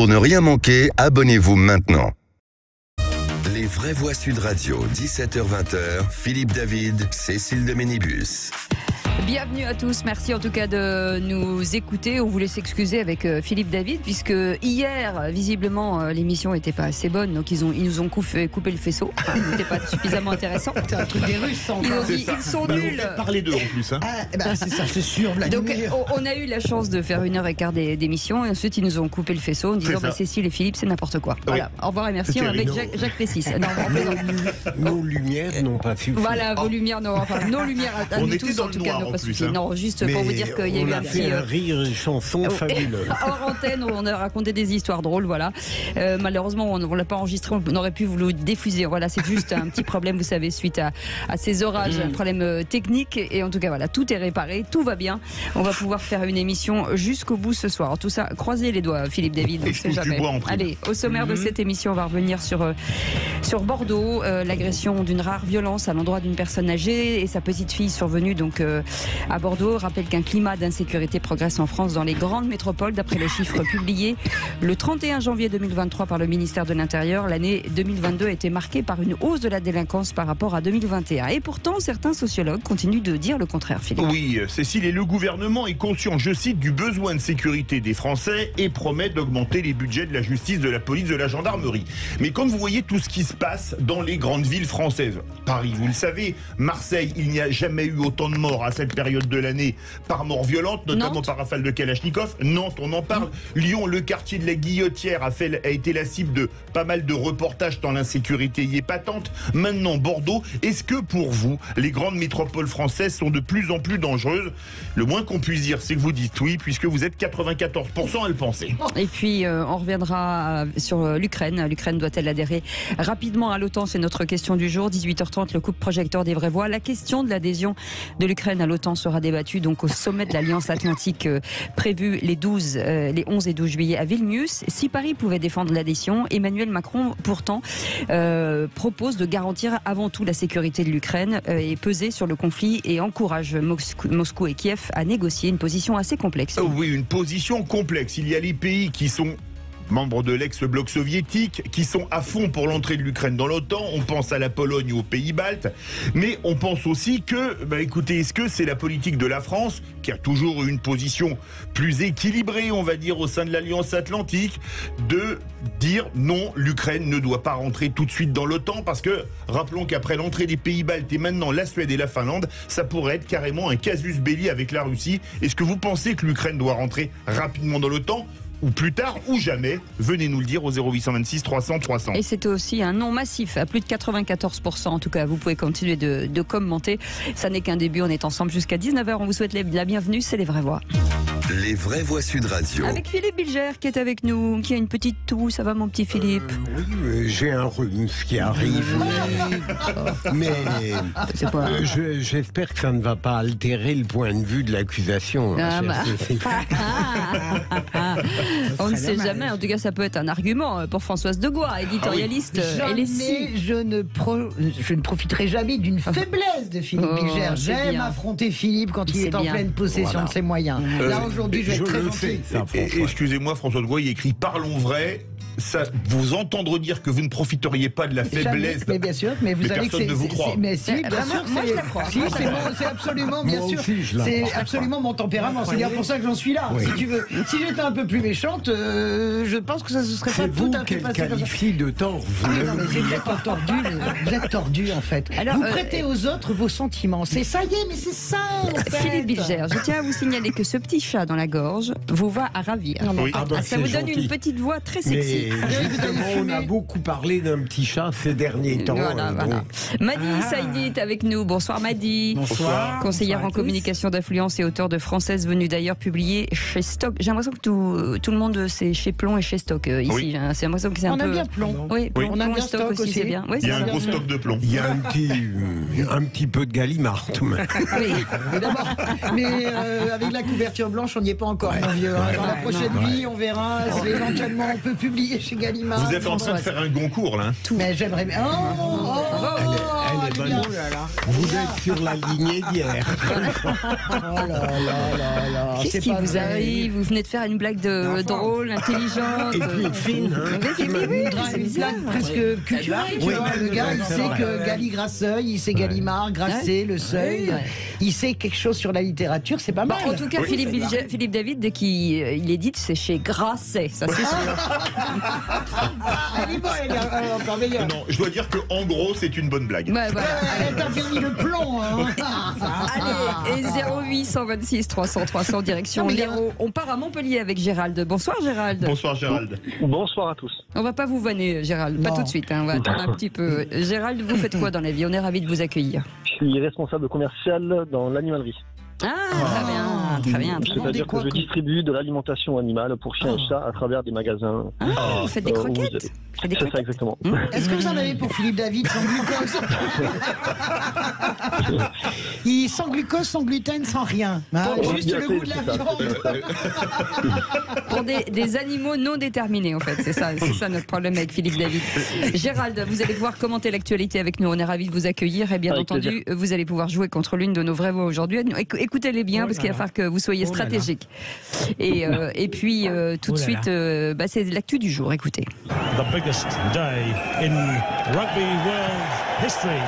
Pour ne rien manquer, abonnez-vous maintenant. Les vraies voix Sud Radio, 17h-20h, Philippe David, Cécile de Ménibus. Bienvenue à tous, merci en tout cas de nous écouter. On voulait s'excuser avec Philippe David puisque hier, visiblement, l'émission n'était pas assez bonne, donc ils nous ont coupé le faisceau. Enfin, il n'était pas suffisamment intéressant. C'est un truc des Russes, ça. Ils ont dit ils sont nuls. Parler d'eux en plus. Hein. C'est ça, c'est sûr. Donc on a eu la chance de faire 1h15 d'émission et ensuite ils nous ont coupé le faisceau en disant Cécile et Philippe c'est n'importe quoi. Oui. Voilà, au revoir et merci. On va avec Jacques Plessis. Nos lumières n'ont pas suffi. Voilà, vos lumières, non, enfin nos lumières à nous tous en tout cas n'ont pas suffi. Non, juste pour vous dire qu'il y a eu un petit rire, une chanson fabuleuse. Hors antenne, on a raconté des histoires drôles, voilà. Malheureusement, on ne l'a pas enregistré, on aurait pu vous le diffuser. Voilà, c'est juste un petit problème, vous savez, suite à ces orages, un problème technique. Et en tout cas, voilà, tout est réparé, tout va bien. On va pouvoir faire une émission jusqu'au bout ce soir. Tout ça, croisez les doigts, Philippe David. Et je touche du bois en prime. Allez, au sommaire de cette émission, on va revenir sur Bordeaux, l'agression d'une rare violence à l'endroit d'une personne âgée et sa petite fille survenue donc à Bordeaux. Rappelle qu'un climat d'insécurité progresse en France dans les grandes métropoles. D'après les chiffres publiés le 31 janvier 2023 par le ministère de l'Intérieur, l'année 2022 a été marquée par une hausse de la délinquance par rapport à 2021. Et pourtant, certains sociologues continuent de dire le contraire, Philippe. Oui, Cécile, et le gouvernement est conscient, je cite, du besoin de sécurité des Français et promet d'augmenter les budgets de la justice, de la police, de la gendarmerie. Mais quand vous voyez tout ce qui se passe dans les grandes villes françaises, Paris, vous le savez, Marseille, il n'y a jamais eu autant de morts à cette période de l'année par mort violente, notamment Nantes. par rafale de Kalachnikov. Nantes, on en parle. Lyon, le quartier de la Guillotière a été la cible de pas mal de reportages tant l'insécurité y est patente. Maintenant, Bordeaux, est-ce que pour vous, les grandes métropoles françaises sont de plus en plus dangereuses? Le moins qu'on puisse dire, c'est que vous dites oui, puisque vous êtes 94% à le penser. Et puis, on reviendra sur l'Ukraine. L'Ukraine doit-elle adhérer rapidement à l'OTAN? C'est notre question du jour. 18h30, le coup de projecteur des vraies voix. La question de l'adhésion de l'Ukraine à l'OTAN sera débattue donc au sommet de l'Alliance Atlantique prévu les 11 et 12 juillet à Vilnius. Si Paris pouvait défendre l'adhésion, Emmanuel Macron pourtant propose de garantir avant tout la sécurité de l'Ukraine et peser sur le conflit et encourage Moscou et Kiev à négocier une position assez complexe. Oui, une position complexe. Il y a les pays qui sont membres de l'ex-bloc soviétique, qui sont à fond pour l'entrée de l'Ukraine dans l'OTAN. On pense à la Pologne ou aux Pays-Baltes, mais on pense aussi que, écoutez, est-ce que c'est la politique de la France, qui a toujours eu une position plus équilibrée, on va dire, au sein de l'Alliance Atlantique, de dire non, l'Ukraine ne doit pas rentrer tout de suite dans l'OTAN, parce que, rappelons qu'après l'entrée des Pays-Baltes et maintenant la Suède et la Finlande, ça pourrait être carrément un casus belli avec la Russie. Est-ce que vous pensez que l'Ukraine doit rentrer rapidement dans l'OTAN ? Ou plus tard, ou jamais, venez nous le dire au 0826 300 300. Et c'est aussi un non massif, à plus de 94%. En tout cas, vous pouvez continuer de commenter. Ça n'est qu'un début, on est ensemble jusqu'à 19h. On vous souhaite la bienvenue, c'est Les Vraies Voix. Les vraies voix Sud Radio. Avec Philippe Bilger qui est avec nous, qui a une petite toux. Ça va mon petit Philippe? Oui, j'ai un rhume, ce qui arrive. Mais j'espère que ça ne va pas altérer le point de vue de l'accusation. On ne sait jamais. En tout cas, ça peut être un argument pour Françoise Degois, éditorialiste. Je ne profiterai jamais d'une faiblesse de Philippe Bilger. J'aime affronter Philippe quand il est en pleine possession de ses moyens. Là, aujourd'hui, je vais être très gentil. Excusez-moi, François de Gaulle, il écrit « Parlons vrai ». Ça, vous entendre dire que vous ne profiteriez pas de la faiblesse. Mais bien sûr, mais vous savez que c'est. Mais si, bien sûr, moi je la crois. Si, c'est absolument, bien sûr. C'est absolument mon tempérament. C'est bien pour ça que j'en suis là. Si tu veux, si j'étais un peu plus méchante, je pense que ça se serait pas tout à fait passé comme ça. Qualifie de tort. Vous êtes tordu. Vous êtes tordu en fait. Alors, vous prêtez aux autres vos sentiments. C'est ça y est, mais c'est ça. Philippe Bilger, je tiens à vous signaler que ce petit chat dans la gorge vous va à ravir. Ça vous donne une petite voix très sexy. Justement, on a beaucoup parlé d'un petit chat ces derniers temps. Voilà. Madi Saïdi est avec nous. Bonsoir Madi. Bonsoir. Conseillère en communication d'influence et auteur de Française venue d'ailleurs publier chez Stock. J'ai l'impression que tout le monde c'est chez Plomb et chez Stock ici. Oui. C'est l'impression que c'est un peu. On a bien Plomb. Oui, Plomb, on a bien Stock aussi, c'est bien. Oui, il y a un gros stock de plomb. Il y a un petit peu de Gallimard tout de même. Oui. Mais avec la couverture blanche, on n'y est pas encore, mon vieux. Dans la prochaine nuit, on verra si éventuellement on peut publier travailler chez Gallimard. Vous êtes en train de faire un Goncourt, là. Mais j'aimerais bien. Elle est bonne. Vous êtes sur la lignée d'hier. Oh là. Qu'est-ce qui vous arrive? Vous venez de faire une blague drôle, intelligente. Et puis fine, hein. Une blague presque culturelle. Oui. Le gars, il sait que Gali Grasseuil, il sait Gallimard, Grasset, Le Seuil. Il sait quelque chose sur la littérature, c'est pas mal. En tout cas, Philippe David, dès qu'il édite, c'est chez Grasset. Ça, c'est sûr. Elle est bonne, elle est encore meilleure. Non, je dois dire que en gros, c'est une bonne blague. Ouais, voilà. Elle t'a permis le plomb. Hein. Allez, et 08 126 300 300 direction l'Hérault. On part à Montpellier avec Gérald. Bonsoir Gérald. Bonsoir Gérald. Bonsoir à tous. On va pas vous vanner Gérald, pas Non. tout de suite, hein. On va attendre un petit peu. Gérald, vous faites quoi dans la vie? On est ravis de vous accueillir. Je suis responsable commercial dans l'animalerie. Très bien. C'est-à-dire que je distribue de l'alimentation animale pour chiens et chats à travers des magasins. Vous faites des croquettes? C'est ça exactement. Est-ce que vous en avez pour Philippe David sans glucose? Sans glucose, sans gluten, sans rien. Juste le goût de la viande. Pour des animaux non déterminés, en fait. C'est ça notre problème avec Philippe David. Gérald, vous allez pouvoir commenter l'actualité avec nous. On est ravis de vous accueillir. Et bien Avec entendu, vous allez pouvoir jouer contre l'une de nos vraies voix aujourd'hui. Écoutez-les bien, parce qu'il va falloir que vous soyez stratégique. Et puis, tout de suite, c'est l'actu du jour. Écoutez. The biggest day in Rugby World history.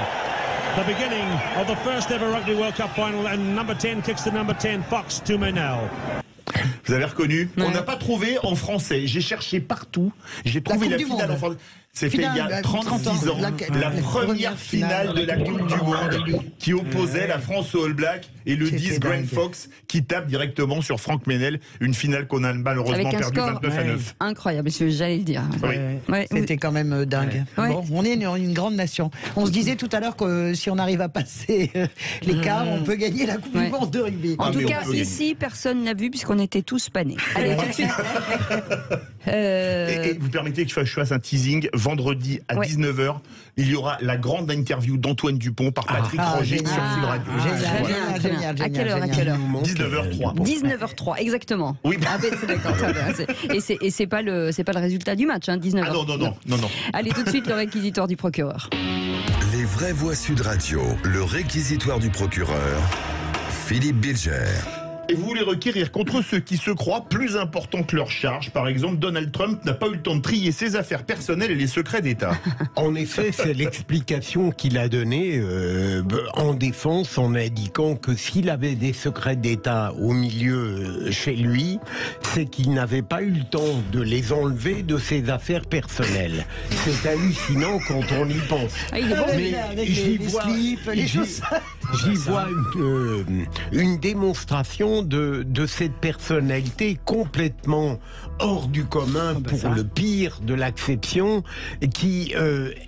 The beginning of the first ever Rugby World Cup final, and number 10 kicks to number 10, Fox to Maynell. Vous avez reconnu? Ouais. On n'a pas trouvé en français. J'ai cherché partout. J'ai trouvé la finale en français. C'était il y a 36 ans, la première finale de la Coupe du Monde qui opposait la France au All Black et le 10 Grant Fox qui tape directement sur Franck Meynell. Une finale qu'on a malheureusement Avec un perdue score 29-9. incroyable, j'allais le dire. Oui. Ouais, C'était quand même dingue. Ouais. Bon, on est une grande nation. On se disait tout à l'heure que si on arrive à passer l'écart, on peut gagner la Coupe du Monde de rugby. En Ah, tout mais cas, on peut ici, personne n'a vu puisqu'on était tous panés. Allez, tout de suite. Et vous permettez que je fasse un teasing. Vendredi à 19h, il y aura la grande interview d'Antoine Dupont par Patrick Roger sur Sud Radio. Génial. À quelle heure 19h03. 19h03, exactement. Oui. Ah ben, c'est d'accord, très bien. Et c'est pas le résultat du match, hein, 19h. Ah non. Allez, tout de suite, le réquisitoire du procureur. Les vraies voix Sud Radio, le réquisitoire du procureur, Philippe Bilger. Et vous voulez requérir contre ceux qui se croient plus importants que leurs charges. Par exemple, Donald Trump n'a pas eu le temps de trier ses affaires personnelles et les secrets d'État. En effet, c'est l'explication qu'il a donnée en défense en indiquant que s'il avait des secrets d'État au milieu chez lui, c'est qu'il n'avait pas eu le temps de les enlever de ses affaires personnelles. C'est hallucinant quand on y pense. Ah, il est bon. Mais j'y vois une démonstration de cette personnalité complètement hors du commun pour le pire de l'acception, qui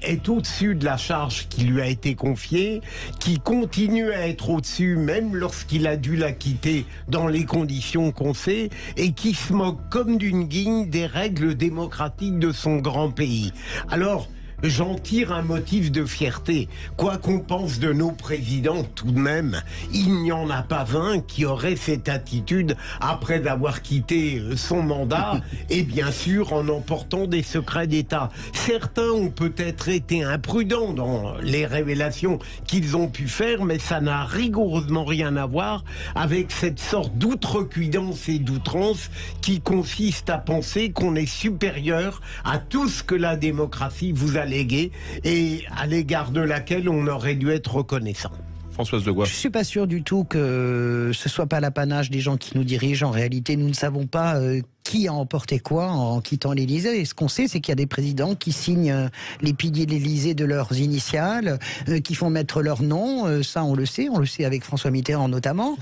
est au-dessus de la charge qui lui a été confiée, qui continue à être au-dessus même lorsqu'il a dû la quitter dans les conditions qu'on sait, et qui se moque comme d'une guigne des règles démocratiques de son grand pays. Alors, j'en tire un motif de fierté. Quoi qu'on pense de nos présidents, tout de même, il n'y en a pas 20 qui auraient cette attitude après avoir quitté son mandat et bien sûr en emportant des secrets d'État. Certains ont peut-être été imprudents dans les révélations qu'ils ont pu faire, mais ça n'a rigoureusement rien à voir avec cette sorte d'outrecuidance et d'outrance qui consiste à penser qu'on est supérieur à tout ce que la démocratie vous a légué et à l'égard de laquelle on aurait dû être reconnaissant. Françoise de Gois. Je suis pas sûr du tout que ce soit pas l'apanage des gens qui nous dirigent. En réalité, nous ne savons pas qui a emporté quoi en quittant l'Élysée. Et ce qu'on sait, c'est qu'il y a des présidents qui signent les piliers de l'Élysée de leurs initiales, qui font mettre leur nom. Ça, on le sait avec François Mitterrand notamment.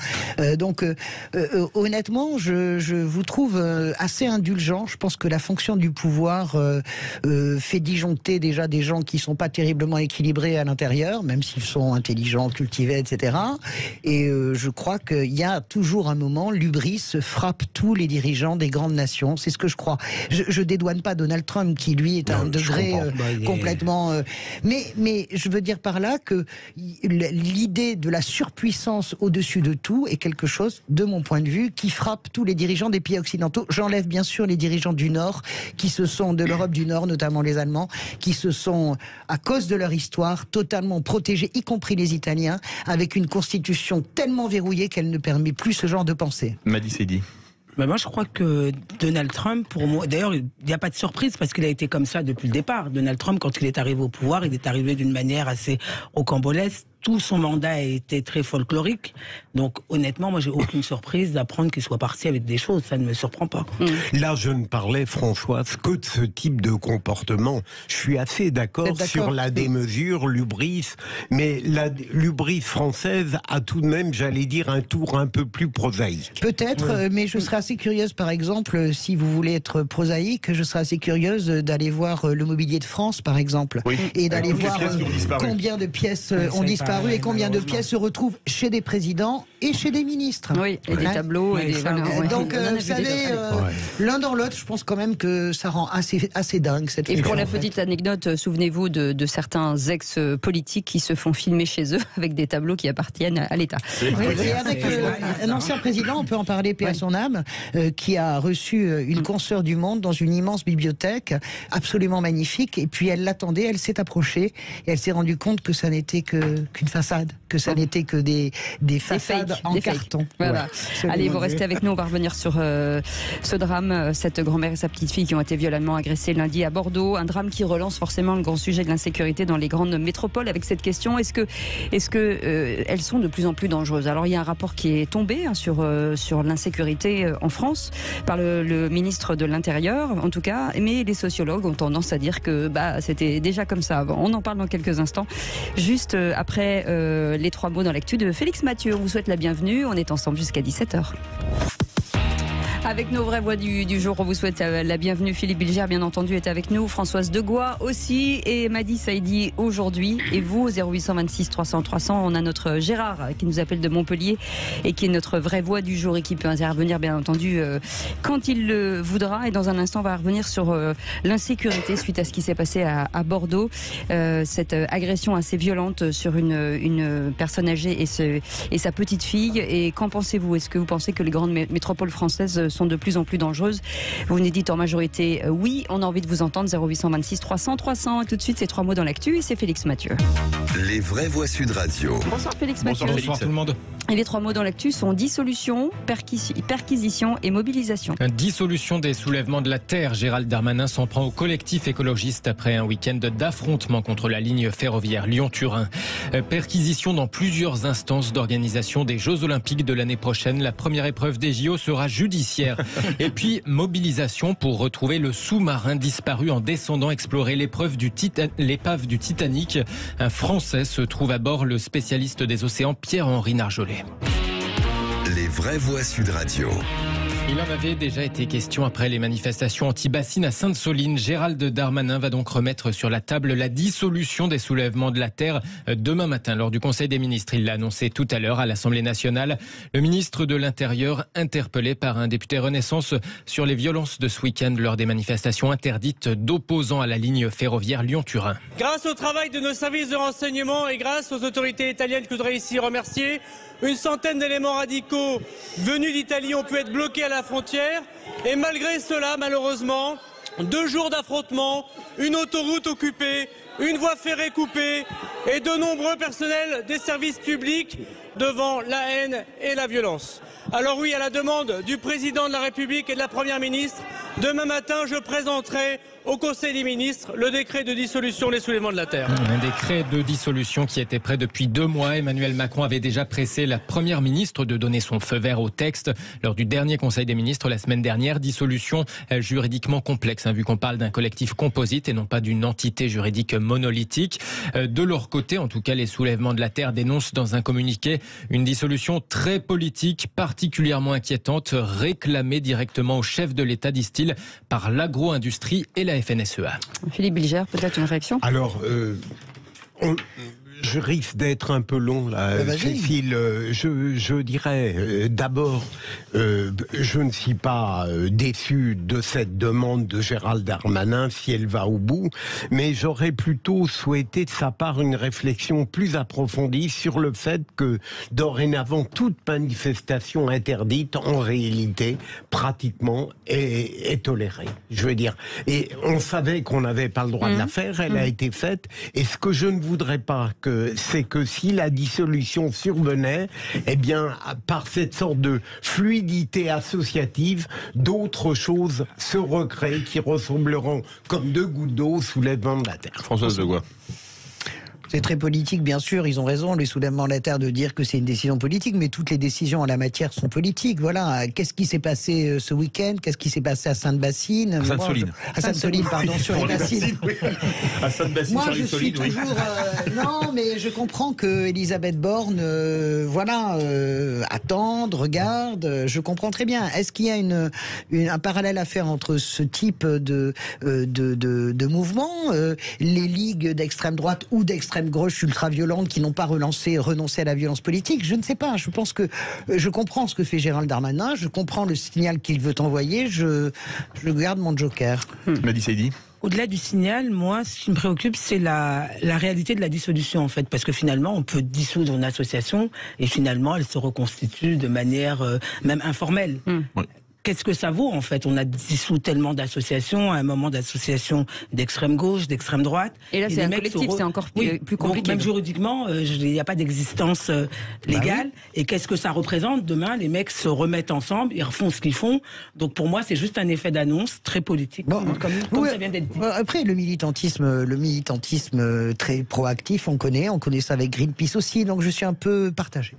Honnêtement, je vous trouve assez indulgent. Je pense que la fonction du pouvoir fait disjoncter déjà des gens qui sont pas terriblement équilibrés à l'intérieur, même s'ils sont intelligents, cultivés, etc. Et je crois qu'il y a toujours un moment, l'hubris frappe tous les dirigeants des grandes nation, c'est ce que je crois. Je dédouane pas Donald Trump qui lui est à un degré complètement... mais je veux dire par là que l'idée de la surpuissance au-dessus de tout est quelque chose, de mon point de vue, qui frappe tous les dirigeants des pays occidentaux. J'enlève bien sûr les dirigeants du Nord, qui se sont, de l'Europe du Nord, notamment les Allemands, qui se sont, à cause de leur histoire, totalement protégés, y compris les Italiens, avec une constitution tellement verrouillée qu'elle ne permet plus ce genre de pensée. Madi Seydi. Mais moi, je crois que Donald Trump, pour moi, d'ailleurs, il n'y a pas de surprise parce qu'il a été comme ça depuis le départ. Donald Trump, quand il est arrivé au pouvoir, il est arrivé d'une manière assez rocambolesque. Tout son mandat a été très folklorique. Donc, honnêtement, moi, j'ai aucune surprise d'apprendre qu'il soit parti avec des choses. Ça ne me surprend pas. Là, je ne parlais, Françoise, que de ce type de comportement. Je suis assez d'accord sur la démesure, l'hubris. Mais la l'hubris française a tout de même, j'allais dire, un tour un peu plus prosaïque. Peut-être, mais je serais assez curieuse, par exemple, si vous voulez être prosaïque, je serais assez curieuse d'aller voir le mobilier de France, par exemple. Oui. Et d'aller voir combien de pièces ont disparu. Et combien de pièces se retrouvent chez des présidents et chez des ministres. Oui, et des tableaux. Et des... Donc, vous savez, l'un dans l'autre, je pense quand même que ça rend assez dingue cette Et fonction, pour la petite anecdote, souvenez-vous de certains ex-politiques qui se font filmer chez eux avec des tableaux qui appartiennent à l'État. Et avec un ancien président, on peut en parler, paix à son âme, qui a reçu une consoeur du Monde dans une immense bibliothèque, absolument magnifique, et puis elle l'attendait, elle s'est approchée, et elle s'est rendue compte que ça n'était qu'une façade, que ça n'était que des façades en carton. Voilà. Allez, vous restez avec nous, on va revenir sur ce drame, cette grand-mère et sa petite-fille qui ont été violemment agressées lundi à Bordeaux, un drame qui relance forcément le grand sujet de l'insécurité dans les grandes métropoles avec cette question, est-ce que elles sont de plus en plus dangereuses? Alors il y a un rapport qui est tombé sur l'insécurité en France par le ministre de l'Intérieur en tout cas, mais les sociologues ont tendance à dire que c'était déjà comme ça avant. On en parle dans quelques instants, juste après les 3 mots dans l'actu de Félix Mathieu. On vous souhaite la bienvenue, on est ensemble jusqu'à 17h. Avec nos vraies voix du jour, on vous souhaite la bienvenue. Philippe Bilger, bien entendu, est avec nous. Françoise Degois aussi. Et Madi Seydi aujourd'hui. Et vous, 0826 300 300, on a notre Gérard qui nous appelle de Montpellier et qui est notre vraie voix du jour et qui peut intervenir, bien entendu, quand il le voudra. Et dans un instant, on va revenir sur l'insécurité suite à ce qui s'est passé à Bordeaux. Cette agression assez violente sur une personne âgée et sa petite fille. Et qu'en pensez-vous? Est-ce que vous pensez que les grandes métropoles françaises sont de plus en plus dangereuses? Vous nous dites en majorité oui, on a envie de vous entendre. 0826 300 300. Et tout de suite, ces 3 mots dans l'actu et c'est Félix Mathieu. Les vraies voix Sud Radio. Bonsoir Félix Mathieu. Bonsoir tout le monde. Et les 3 mots dans l'actu sont dissolution, perquisition et mobilisation. Dissolution des soulèvements de la terre. Gérald Darmanin s'en prend au collectif écologiste après un week-end d'affrontement contre la ligne ferroviaire Lyon-Turin. Perquisition dans plusieurs instances d'organisation des Jeux Olympiques de l'année prochaine. La première épreuve des JO sera judiciaire. Et puis mobilisation pour retrouver le sous-marin disparu en descendant explorer l'épave du Titanic. Un Français se trouve à bord, le spécialiste des océans Pierre-Henri Narjolet. Les vraies voix Sud Radio. Il en avait déjà été question après les manifestations anti-bassines à Sainte-Soline. Gérald Darmanin va donc remettre sur la table la dissolution des soulèvements de la terre demain matin lors du Conseil des ministres. Il l'a annoncé tout à l'heure à l'Assemblée nationale. Le ministre de l'Intérieur, interpellé par un député Renaissance sur les violences de ce week-end lors des manifestations interdites d'opposants à la ligne ferroviaire Lyon-Turin. Grâce au travail de nos services de renseignement et grâce aux autorités italiennes que je voudrais ici remercier, une centaine d'éléments radicaux venus d'Italie ont pu être bloqués à la frontière. Et malgré cela, malheureusement, 2 jours d'affrontement, une autoroute occupée, une voie ferrée coupée et de nombreux personnels des services publics devant la haine et la violence. Alors oui, à la demande du président de la République et de la Première ministre, demain matin, je présenterai au Conseil des ministres le décret de dissolution des soulèvements de la terre. Un décret de dissolution qui était prêt depuis 2 mois. Emmanuel Macron avait déjà pressé la Première ministre de donner son feu vert au texte lors du dernier Conseil des ministres la semaine dernière. Dissolution juridiquement complexe, vu qu'on parle d'un collectif composite et non pas d'une entité juridique monolithique. De leur côté, en tout cas, les soulèvements de la terre dénoncent dans un communiqué une dissolution très politique, particulièrement inquiétante, réclamée directement au chef de l'État, disent-ils, par l'agro-industrie et la FNSEA. Philippe Bilger, peut-être une réaction? Alors, Je risque d'être un peu long là, Cécile. Je dirais d'abord, je ne suis pas déçu de cette demande de Gérald Darmanin si elle va au bout, mais j'aurais plutôt souhaité de sa part une réflexion plus approfondie sur le fait que dorénavant toute manifestation interdite en réalité pratiquement est tolérée. Je veux dire, et on savait qu'on n'avait pas le droit de la faire, elle a été faite, et ce que je ne voudrais pas, c'est que si la dissolution survenait, eh bien, par cette sorte de fluidité associative, d'autres choses se recréent qui ressembleront comme deux gouttes d'eau au soulèvement de la Terre. Françoise Degois. C'est très politique, bien sûr, ils ont raison, les soulèvements de la Terre, de dire que c'est une décision politique, mais toutes les décisions en la matière sont politiques. Voilà. Qu'est-ce qui s'est passé ce week-end? Qu'est-ce qui s'est passé à Sainte-Bassine? À Sainte-Soline. À Sainte-Soline, pardon, sur les bassines. Oui. À Sainte-Bassine, sur les Solines, oui. Toujours, non, mais je comprends que Elisabeth Borne, attende, regarde, je comprends très bien. Est-ce qu'il y a un parallèle à faire entre ce type de mouvement, les ligues d'extrême droite ou d'extrême gauche ultra-violentes qui n'ont pas renoncé à la violence politique? Je ne sais pas. Je pense que je comprends ce que fait Gérald Darmanin, je comprends le signal qu'il veut envoyer, je garde mon joker. Mehdi Saïdi. Au-delà du signal, moi, ce qui me préoccupe, c'est la réalité de la dissolution, en fait. Parce que finalement, on peut dissoudre une association et finalement, elle se reconstitue de manière même informelle. Oui. Qu'est-ce que ça vaut, en fait? On a dissous tellement d'associations, à un moment d'associations d'extrême gauche, d'extrême droite. Et là, c'est un collectif, c'est encore plus compliqué. Donc, même juridiquement, il n'y a pas d'existence légale. Et qu'est-ce que ça représente? Demain, les mecs se remettent ensemble, ils refont ce qu'ils font. Donc, pour moi, c'est juste un effet d'annonce très politique, comme ça vient d'être dit. Après, le militantisme très proactif, on connaît ça avec Greenpeace aussi, donc je suis un peu partagé.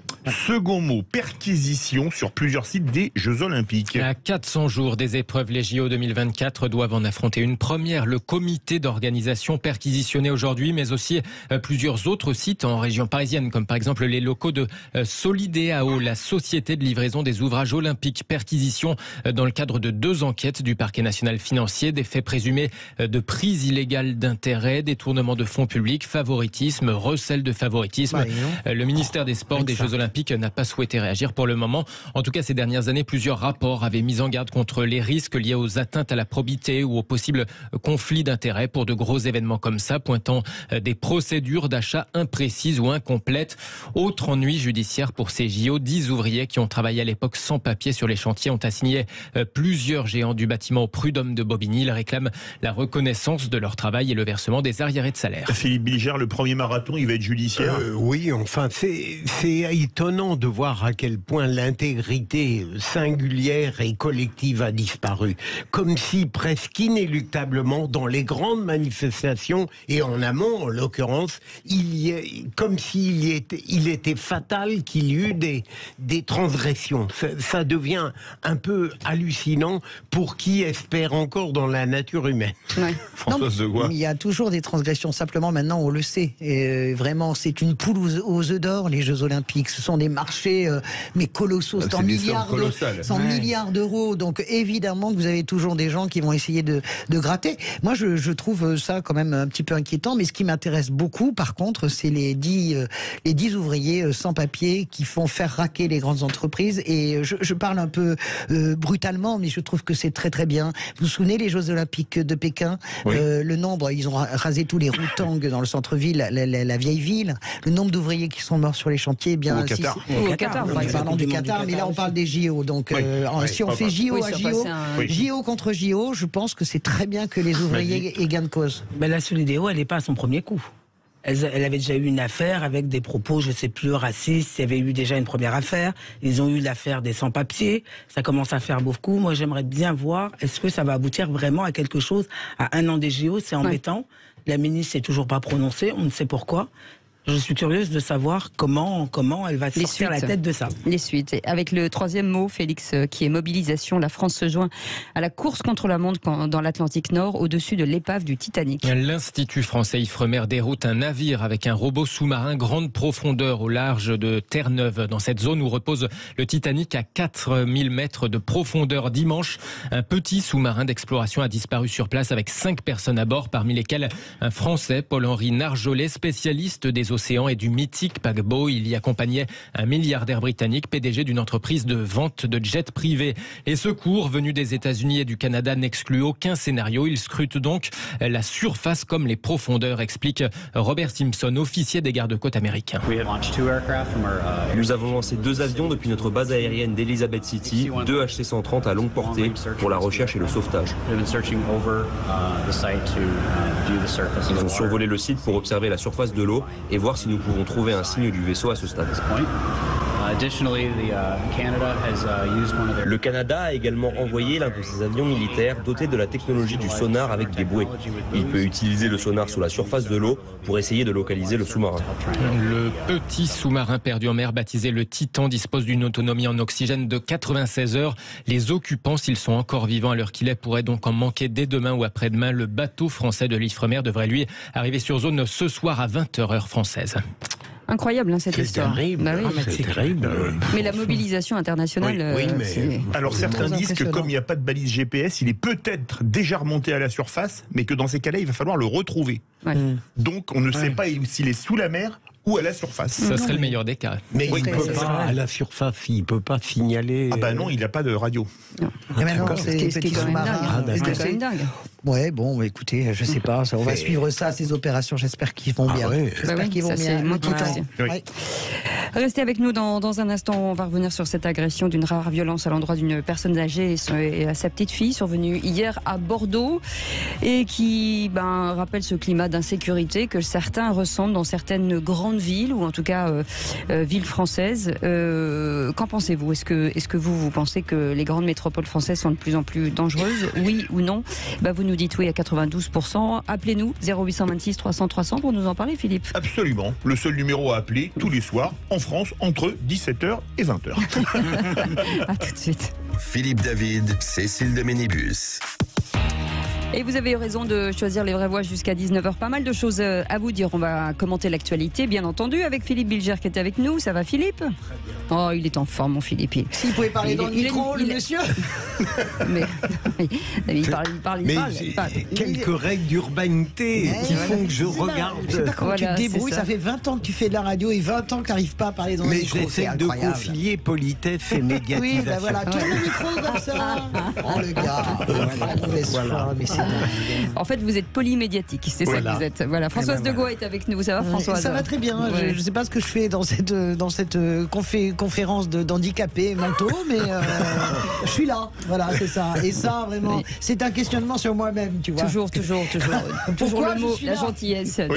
Second mot, perquisition sur plusieurs sites des Jeux Olympiques. À 400 jours des épreuves, les JO 2024 doivent en affronter une première. Le comité d'organisation perquisitionné aujourd'hui, mais aussi plusieurs autres sites en région parisienne, comme par exemple les locaux de Solidéao, la société de livraison des ouvrages olympiques. Perquisition dans le cadre de 2 enquêtes du parquet national financier, des faits présumés de prise illégale d'intérêt, détournement de fonds publics, favoritisme, recel de favoritisme. Le ministère des Sports des Jeux Olympiques n'a pas souhaité réagir pour le moment. En tout cas, ces dernières années, plusieurs rapports avaient mis en garde contre les risques liés aux atteintes à la probité ou aux possibles conflits d'intérêts pour de gros événements comme ça, pointant des procédures d'achat imprécises ou incomplètes. Autre ennui judiciaire pour ces JO, 10 ouvriers qui ont travaillé à l'époque sans papier sur les chantiers ont assigné plusieurs géants du bâtiment au prud'homme de Bobigny. Ils réclament la reconnaissance de leur travail et le versement des arriérés de salaire. Philippe Bilger, le premier marathon, il va être judiciaire? Oui, enfin, c'est étonnant de voir à quel point l'intégrité singulière et collective a disparu. Comme si presque inéluctablement dans les grandes manifestations et en amont en l'occurrence, comme s'il était fatal qu'il y eut des transgressions. Ça devient un peu hallucinant pour qui espère encore dans la nature humaine. Ouais. Françoise Degois. Il y a toujours des transgressions, simplement maintenant on le sait. Et vraiment c'est une poule aux œufs d'or les Jeux Olympiques. Ce sont des marchés mais colossaux, 100 milliards d'euros. Donc évidemment que vous avez toujours des gens qui vont essayer de gratter. Moi je trouve ça quand même un petit peu inquiétant, mais ce qui m'intéresse beaucoup par contre c'est les 10 ouvriers sans papier qui font faire raquer les grandes entreprises. Et je parle un peu brutalement, mais je trouve que c'est très très bien. Vous vous souvenez les Jeux Olympiques de Pékin? Oui. Le nombre, ils ont rasé tous les routangs dans le centre-ville, la vieille ville. Le nombre d'ouvriers qui sont morts sur les chantiers, eh bien... Au Qatar. Au Qatar. Parlons du Qatar, mais là on parle des JO. Donc si on fait JO à JO, JO contre JO, je pense que c'est très bien que les ouvriers aient gain de cause. Ben, la Solidéo, elle n'est pas à son premier coup. Elle avait déjà eu une affaire avec des propos, je ne sais plus, racistes. Il y avait eu déjà une première affaire. Ils ont eu l'affaire des sans-papiers. Ça commence à faire beaucoup. Moi, j'aimerais bien voir, est-ce que ça va aboutir vraiment à quelque chose à 1 an des JO? C'est embêtant. La ministre s'est toujours pas prononcée. On ne sait pourquoi. Je suis curieuse de savoir comment elle va sortir la tête de ça. Les suites. Et avec le 3e mot, Félix, qui est mobilisation, la France se joint à la course contre la montre dans l'Atlantique Nord, au-dessus de l'épave du Titanic. L'Institut français Ifremer déroute un navire avec un robot sous-marin grande profondeur au large de Terre-Neuve. Dans cette zone où repose le Titanic à 4000 mètres de profondeur. Dimanche, un petit sous-marin d'exploration a disparu sur place avec 5 personnes à bord, parmi lesquelles un Français, Paul-Henri Narjolet, spécialiste des océans et du mythique paquebot. Il y accompagnait un milliardaire britannique, PDG d'une entreprise de vente de jets privés. Les secours venus des États-Unis et du Canada n'excluent aucun scénario. Ils scrutent donc la surface comme les profondeurs, explique Robert Simpson, officier des gardes-côtes américains. Nous avons lancé 2 avions depuis notre base aérienne d'Elizabeth City, 2 HC-130 à longue portée pour la recherche et le sauvetage. Ils ont survolé le site pour observer la surface de l'eau et voir si nous pouvons trouver un signe du vaisseau à ce stade. Le Canada a également envoyé l'un de ses avions militaires doté de la technologie du sonar avec des bouées. Il peut utiliser le sonar sous la surface de l'eau pour essayer de localiser le sous-marin. Le petit sous-marin perdu en mer, baptisé le Titan, dispose d'une autonomie en oxygène de 96 heures. Les occupants, s'ils sont encore vivants à l'heure qu'il est, pourraient donc en manquer dès demain ou après-demain. Le bateau français de l'Ifremer devrait lui arriver sur zone ce soir à 20h heure française. Incroyable cette histoire. Terrible, bah oui. c'est terrible. Mais la mobilisation internationale. Oui, mais alors certains disent que comme il n'y a pas de balise GPS, il est peut-être déjà remonté à la surface, mais que dans ces cas-là, il va falloir le retrouver. Ouais. Donc on ne sait pas s'il est sous la mer ou à la surface. Ça serait le meilleur des cas. Mais il ne peut pas, à la surface, il ne peut pas signaler... Ah bah non, il n'a pas de radio. Et maintenant, c'est ce qui est quand même dingue. Ouais, bon, écoutez, je sais pas, on va suivre ça, ces opérations, j'espère qu'ils vont bien. Ouais. J'espère qu'ils vont bien. Oui. Restez avec nous dans un instant, on va revenir sur cette agression d'une rare violence à l'endroit d'une personne âgée et à sa petite fille, survenue hier à Bordeaux, et qui rappelle ce climat d'insécurité que certains ressentent dans certaines grandes villes, ou en tout cas villes françaises. Qu'en pensez-vous ? Est-ce que vous pensez que les grandes métropoles françaises sont de plus en plus dangereuses ? Oui ou non ? Vous nous dites oui à 92%. Appelez-nous 0826 300 300 pour nous en parler, Philippe. Absolument. Le seul numéro à appeler tous les soirs en France entre 17h et 20h. À tout de suite. Philippe David, Cécile de Ménibus. Et vous avez eu raison de choisir les vraies voix jusqu'à 19h. Pas mal de choses à vous dire. On va commenter l'actualité, bien entendu, avec Philippe Bilger qui est avec nous. Ça va, Philippe ? Oh, il est en forme, mon Philippe. S'il pouvait parler dans le micro, le monsieur. Mais il parle. Quelques règles d'urbanité qui font que je regarde. Je sais pas comment tu te débrouilles. Ça fait 20 ans que tu fais de la radio et 20 ans que tu n'arrives pas à parler dans le micro. Mais j'essaie de concilier politesse et médiatisation. Oui, voilà. Tourne le micro comme ça. Oh, le gars. En fait, vous êtes polymédiatique, c'est ça que vous êtes. Voilà, Françoise Degois est avec nous. Ça va, Françoise ? Ça va très bien. Je ne sais pas ce que je fais dans cette conférence d'handicapés mentaux, mais je suis là. Voilà, c'est ça. Et ça, vraiment, c'est un questionnement sur moi-même, tu vois. Toujours toujours le mot, la gentillesse. C'est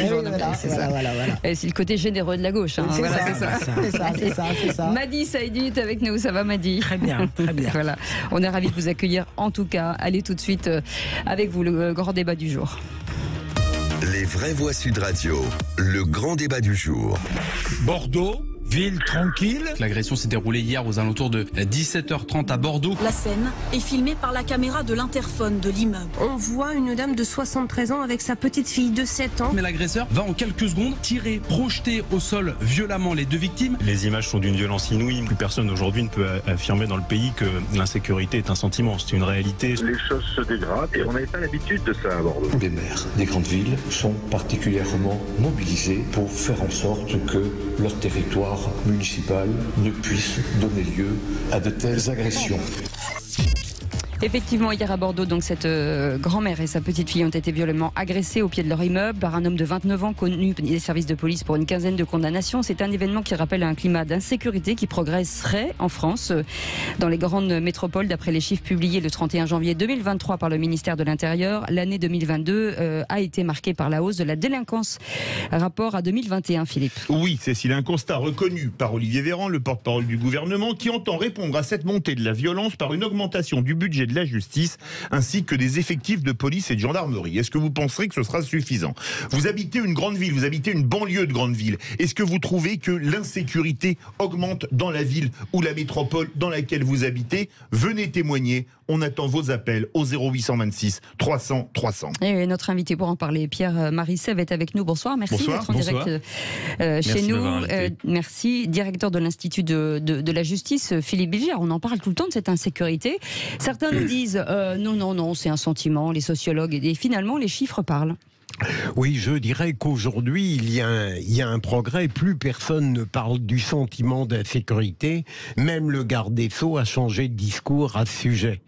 le côté généreux de la gauche. C'est ça. Madi Saïdi est avec nous. Ça va, Madi ? Très bien. Voilà, on est ravis de vous accueillir. En tout cas, allez tout de suite avec vous le grand débat du jour. Les vraies voix Sud Radio, le grand débat du jour. Bordeaux, ville tranquille. L'agression s'est déroulée hier aux alentours de 17h30 à Bordeaux. La scène est filmée par la caméra de l'interphone de l'immeuble. On voit une dame de 73 ans avec sa petite fille de 7 ans. Mais l'agresseur va en quelques secondes tirer, projeter au sol violemment les 2 victimes. Les images sont d'une violence inouïe. Plus personne aujourd'hui ne peut affirmer dans le pays que l'insécurité est un sentiment. C'est une réalité. Les choses se dégradent et on n'avait pas l'habitude de ça à Bordeaux. Les maires des grandes villes sont particulièrement mobilisés pour faire en sorte que leur territoire municipal ne puisse donner lieu à de telles agressions. Effectivement, hier à Bordeaux, donc cette grand-mère et sa petite fille ont été violemment agressées au pied de leur immeuble par un homme de 29 ans connu des services de police pour une quinzaine de condamnations. C'est un événement qui rappelle un climat d'insécurité qui progresserait en France dans les grandes métropoles. D'après les chiffres publiés le 31 janvier 2023 par le ministère de l'Intérieur, l'année 2022 a été marquée par la hausse de la délinquance. Rapport à 2021, Philippe. Oui, Cécile, un constat reconnu par Olivier Véran, le porte-parole du gouvernement, qui entend répondre à cette montée de la violence par une augmentation du budget de la justice, ainsi que des effectifs de police et de gendarmerie. Est-ce que vous penserez que ce sera suffisant ? Vous habitez une grande ville, vous habitez une banlieue de grande ville. Est-ce que vous trouvez que l'insécurité augmente dans la ville ou la métropole dans laquelle vous habitez ? Venez témoigner. On attend vos appels au 0826 300 300. Et notre invité pour en parler, Pierre-Marie Sève, est avec nous. Bonsoir, merci d'être en direct chez nous. Merci, directeur de l'Institut de la Justice, Philippe Bilger. On en parle tout le temps de cette insécurité. Certains nous disent non, c'est un sentiment, les sociologues, et finalement les chiffres parlent. Oui, je dirais qu'aujourd'hui, il y a un progrès. Plus personne ne parle du sentiment d'insécurité. Même le garde des Sceaux a changé de discours à ce sujet.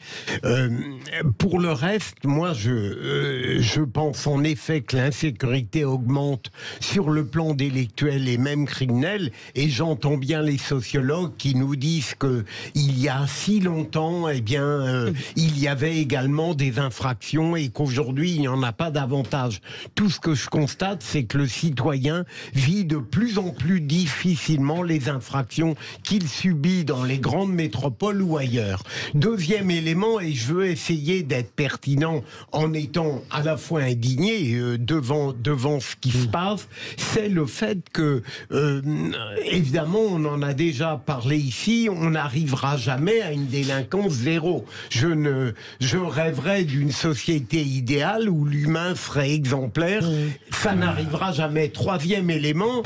Pour le reste, moi, je pense en effet que l'insécurité augmente sur le plan délictuel et même criminel. Et j'entends bien les sociologues qui nous disent que il y a si longtemps, eh bien, il y avait également des infractions et qu'aujourd'hui, il n'y en a pas davantage. Tout ce que je constate, c'est que le citoyen vit de plus en plus difficilement les infractions qu'il subit dans les grandes métropoles ou ailleurs. Deuxième élément, et je veux essayer d'être pertinent en étant à la fois indigné devant ce qui se passe, c'est le fait que, évidemment, on en a déjà parlé ici, on n'arrivera jamais à une délinquance zéro. Je rêverais d'une société idéale où l'humain serait exemplaire. Ça n'arrivera jamais. Troisième élément,